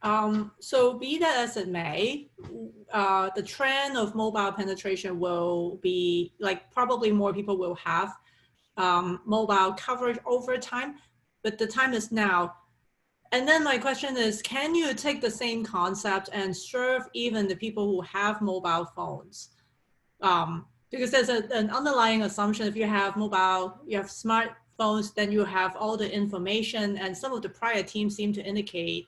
So be that as it may, the trend of mobile penetration will be like probably more people will have mobile coverage over time, but the time is now. And then my question is, can you take the same concept and serve even the people who have mobile phones? Because there's an underlying assumption if you have mobile, you have smartphones, then you have all the information, and some of the prior teams seem to indicate,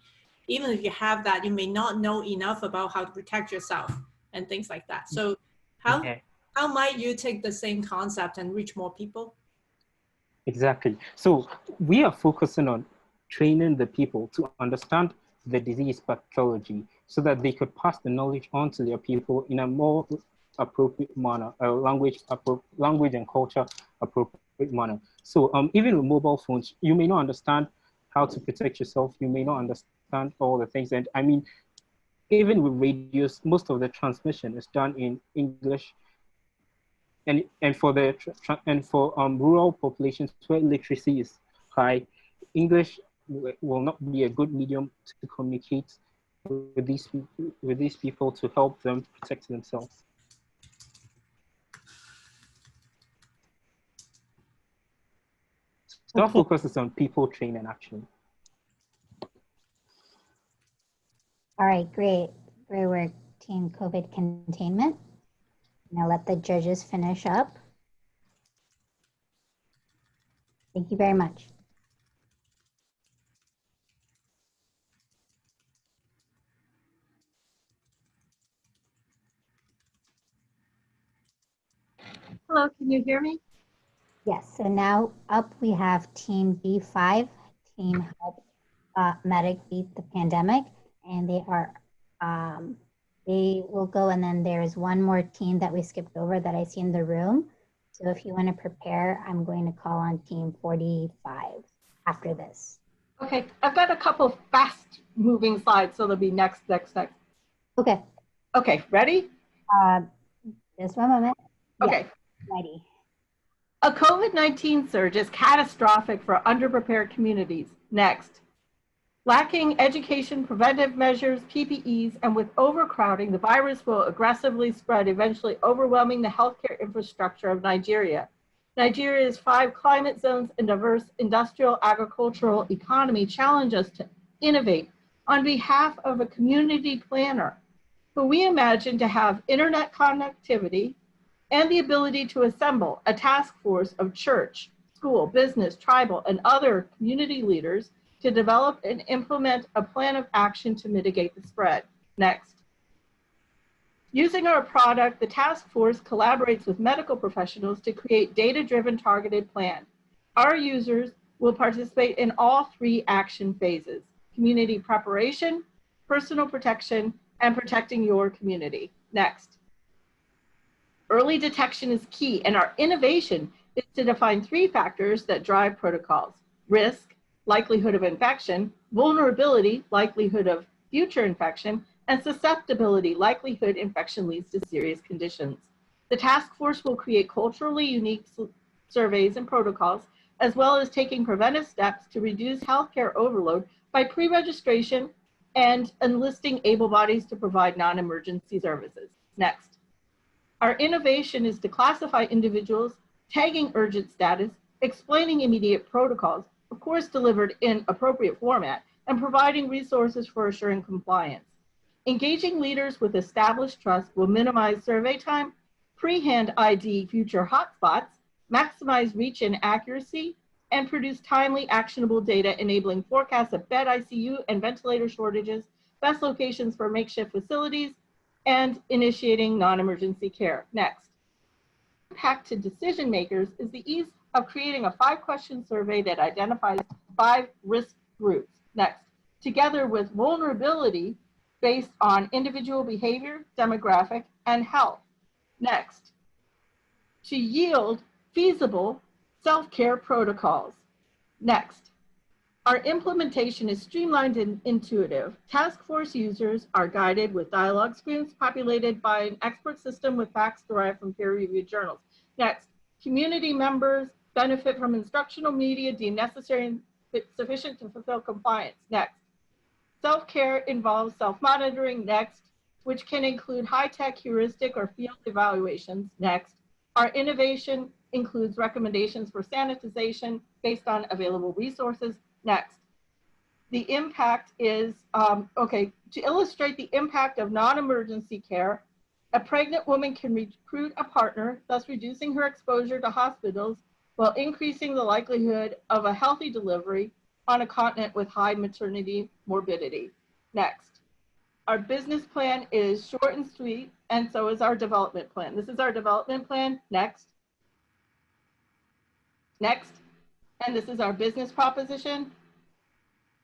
even if you have that, you may not know enough about how to protect yourself and things like that. So how might you take the same concept and reach more people? Exactly. So we are focusing on training the people to understand the disease pathology so that they could pass the knowledge on to their people in a more appropriate manner, language and culture appropriate manner. So even with mobile phones, you may not understand how to protect yourself. You may not understand all the things. And I mean, even with radios, most of the transmission is done in English. And for rural populations where literacy is high, English will not be a good medium to communicate with these people to help them protect themselves. So our focus is on people training, actually. All right, great. Great work, Team COVID Containment. Now let the judges finish up. Thank you very much. Hello, can you hear me? Yes, so now up we have Team B5, Team Help Medic Beat the Pandemic, and they will go, and then there's one more team that we skipped over that I see in the room. So if you want to prepare, I'm going to call on Team 45 after this. Okay, I've got a couple fast moving slides, so they'll be next. Okay. Okay, ready? Just one moment. Okay. Yes, ready. A COVID-19 surge is catastrophic for underprepared communities. Next. Lacking education, preventive measures, PPEs, and with overcrowding, the virus will aggressively spread, eventually overwhelming the healthcare infrastructure of Nigeria. Nigeria's 5 climate zones and diverse industrial agricultural economy challenge us to innovate on behalf of a community planner who we imagine to have internet connectivity and the ability to assemble a task force of church, school, business, tribal, and other community leaders to develop and implement a plan of action to mitigate the spread. Next. Using our product, the task force collaborates with medical professionals to create data-driven targeted plan. Our users will participate in all 3 action phases: community preparation, personal protection, and protecting your community. Next. Early detection is key, and our innovation is to define 3 factors that drive protocols: risk, likelihood of infection, vulnerability, likelihood of future infection, and susceptibility, likelihood infection leads to serious conditions. The task force will create culturally unique surveys and protocols, as well as taking preventive steps to reduce healthcare overload by pre-registration and enlisting able bodies to provide non-emergency services. Next. Our innovation is to classify individuals, tagging urgent status, explaining immediate protocols, of course delivered in appropriate format, and providing resources for assuring compliance. Engaging leaders with established trust will minimize survey time, pre-hand ID future hotspots, maximize reach and accuracy, and produce timely actionable data enabling forecasts of bed ICU and ventilator shortages, best locations for makeshift facilities, and initiating non-emergency care. Next, impact to decision makers is the ease of creating a 5-question survey that identifies 5 risk groups. Next, together with vulnerability based on individual behavior, demographic, and health. Next, to yield feasible self-care protocols. Next, our implementation is streamlined and intuitive. Task force users are guided with dialogue screens populated by an expert system with facts derived from peer-reviewed journals. Next, community members benefit from instructional media deemed necessary and sufficient to fulfill compliance. Next, self-care involves self-monitoring. Next, which can include high-tech heuristic or field evaluations. Next, our innovation includes recommendations for sanitization based on available resources. Next, the impact is, to illustrate the impact of non-emergency care, a pregnant woman can recruit a partner, thus reducing her exposure to hospitals while increasing the likelihood of a healthy delivery on a continent with high maternity morbidity. Next, our business plan is short and sweet, and so is our development plan. This is our development plan. Next. Next. And this is our business proposition.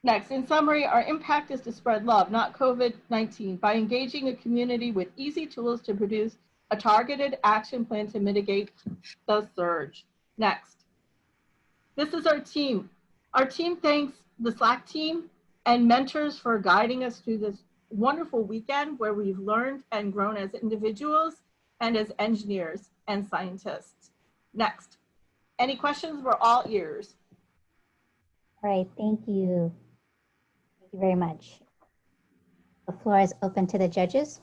Next, in summary, our impact is to spread love, not COVID-19, by engaging a community with easy tools to produce a targeted action plan to mitigate the surge. Next, this is our team. Our team thanks the Slack team and mentors for guiding us through this wonderful weekend where we've learned and grown as individuals and as engineers and scientists. Next, any questions? We're all ears. All right, thank you. Thank you very much. The floor is open to the judges.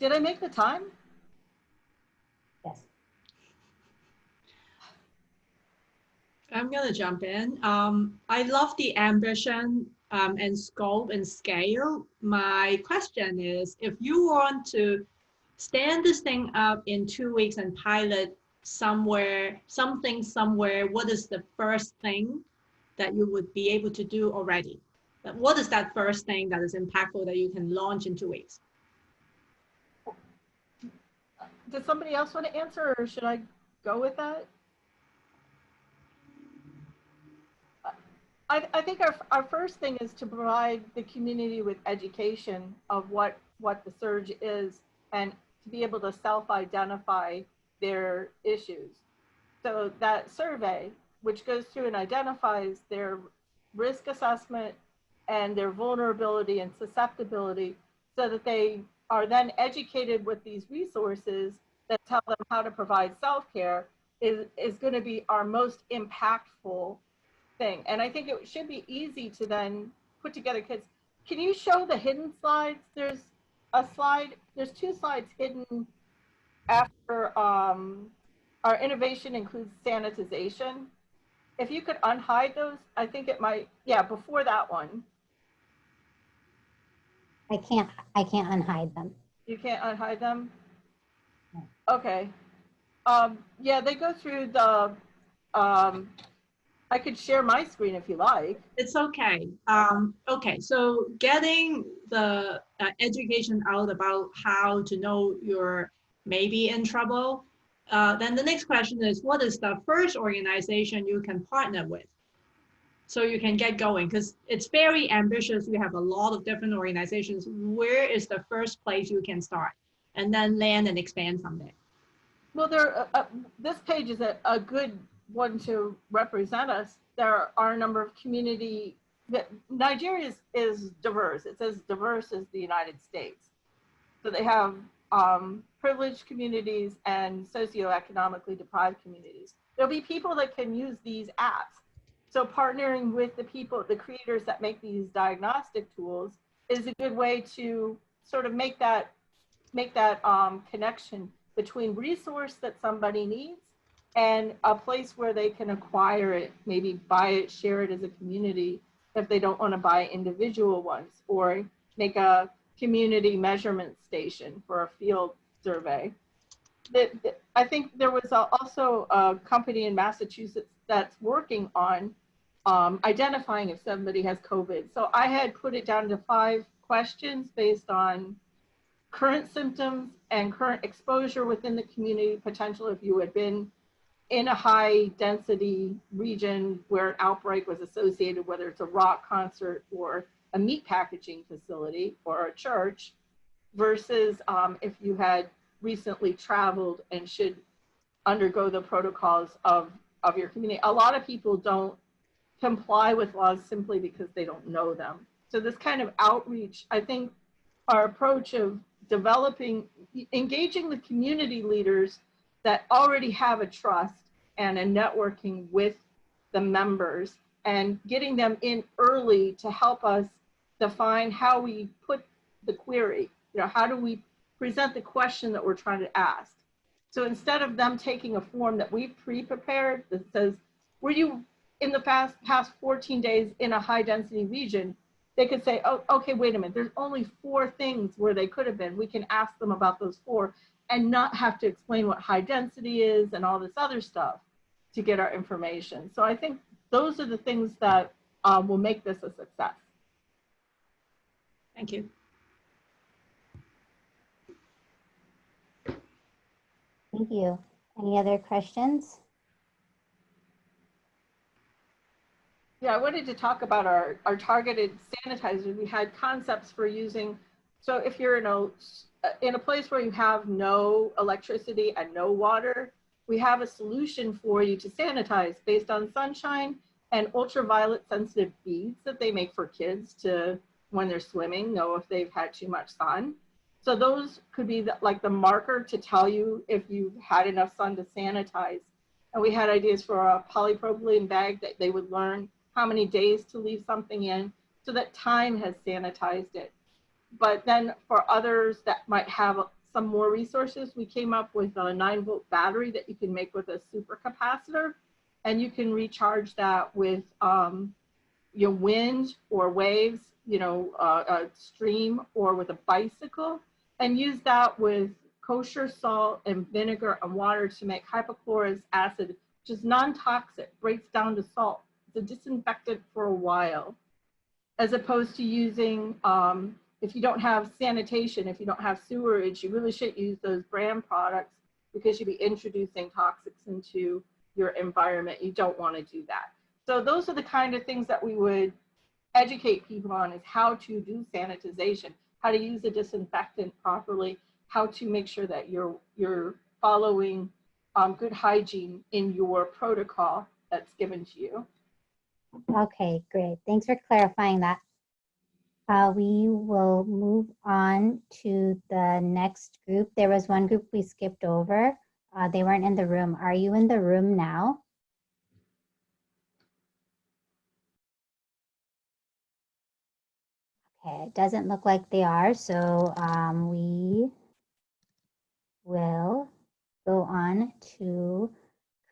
Did I make the time? Yes. I'm gonna jump in. I love the ambition and scope and scale. My question is, if you want to stand this thing up in 2 weeks and pilot somewhere, what is the first thing that you would be able to do already? What is that first thing that is impactful that you can launch in 2 weeks? Does somebody else want to answer, or should I go with that? I think our first thing is to provide the community with education of what the surge is and to be able to self-identify their issues. So that survey, which goes through and identifies their risk assessment and their vulnerability and susceptibility, so that they are then educated with these resources that tell them how to provide self-care, is going to be our most impactful thing. And I think it should be easy to then put together kids. Can you show the hidden slides? There's a slide, there's 2 slides hidden after our innovation includes sanitization. If you could unhide those, I think it might, yeah, before that one. I can't unhide them. You can't unhide them? Okay. Yeah, they go through the, I could share my screen if you like. It's okay. Okay, so getting the education out about how to know you're maybe in trouble. Then the next question is, what is the first organization you can partner with? So you can get going, because it's very ambitious. You have a lot of different organizations. Where is the first place you can start? And then land and expand from there. Well, this page is a good one to represent us. There are a number of community, Nigeria is diverse. It's as diverse as the United States. So they have privileged communities and socioeconomically deprived communities. There'll be people that can use these apps. So partnering with the people, the creators that make these diagnostic tools is a good way to sort of make that connection between resource that somebody needs and a place where they can acquire it, maybe buy it, share it as a community if they don't want to buy individual ones, or make a community measurement station for a field survey. I think there was also a company in Massachusetts that's working on identifying if somebody has COVID. So I had put it down to 5 questions based on current symptoms and current exposure within the community, potential if you had been in a high density region where an outbreak was associated, whether it's a rock concert or a meat packaging facility or a church, versus if you had recently traveled and should undergo the protocols of your community. A lot of people don't comply with laws simply because they don't know them. So this kind of outreach, I think our approach of developing, engaging the community leaders that already have a trust and a networking with the members and getting them in early to help us define how we put the query, how do we present the question that we're trying to ask. So instead of them taking a form that we've pre-prepared that says, were you in the past 14 days in a high density region, they could say, oh, okay, wait a minute, there's only 4 things where they could have been. We can ask them about those 4 and not have to explain what high density is and all this other stuff to get our information. So I think those are the things that will make this a success. Thank you. Thank you. Any other questions? Yeah, I wanted to talk about our targeted sanitizers. We had concepts for using, so if you're in a place where you have no electricity and no water, we have a solution for you to sanitize based on sunshine and ultraviolet sensitive beads that they make for kids to, when they're swimming, know if they've had too much sun. So those could be like the marker to tell you if you've had enough sun to sanitize. And we had ideas for a polypropylene bag that they would learn how many days to leave something in so that time has sanitized it. But then for others that might have some more resources, we came up with a 9-volt battery that you can make with a supercapacitor, and you can recharge that with your wind or waves, a stream, or with a bicycle, and use that with kosher salt and vinegar and water to make hypochlorous acid, which is non-toxic, breaks down to salt. It's a disinfectant for a while, as opposed to using, if you don't have sanitation, if you don't have sewerage, you really shouldn't use those brand products because you'd be introducing toxics into your environment. You don't want to do that. So those are the kind of things that we would educate people on, is how to do sanitization, how to use a disinfectant properly, how to make sure that you're following good hygiene in your protocol that's given to you. Okay, great. Thanks for clarifying that. We will move on to the next group. There was one group we skipped over. They weren't in the room. Are you in the room now? Okay, it doesn't look like they are, so we will go on to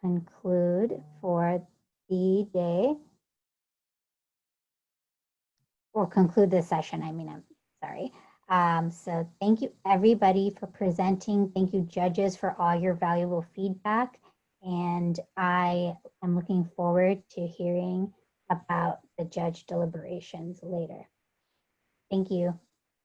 conclude for the day, or conclude this session, I'm sorry. So thank you everybody for presenting. Thank you judges for all your valuable feedback. And I am looking forward to hearing about the judge deliberations later. Thank you.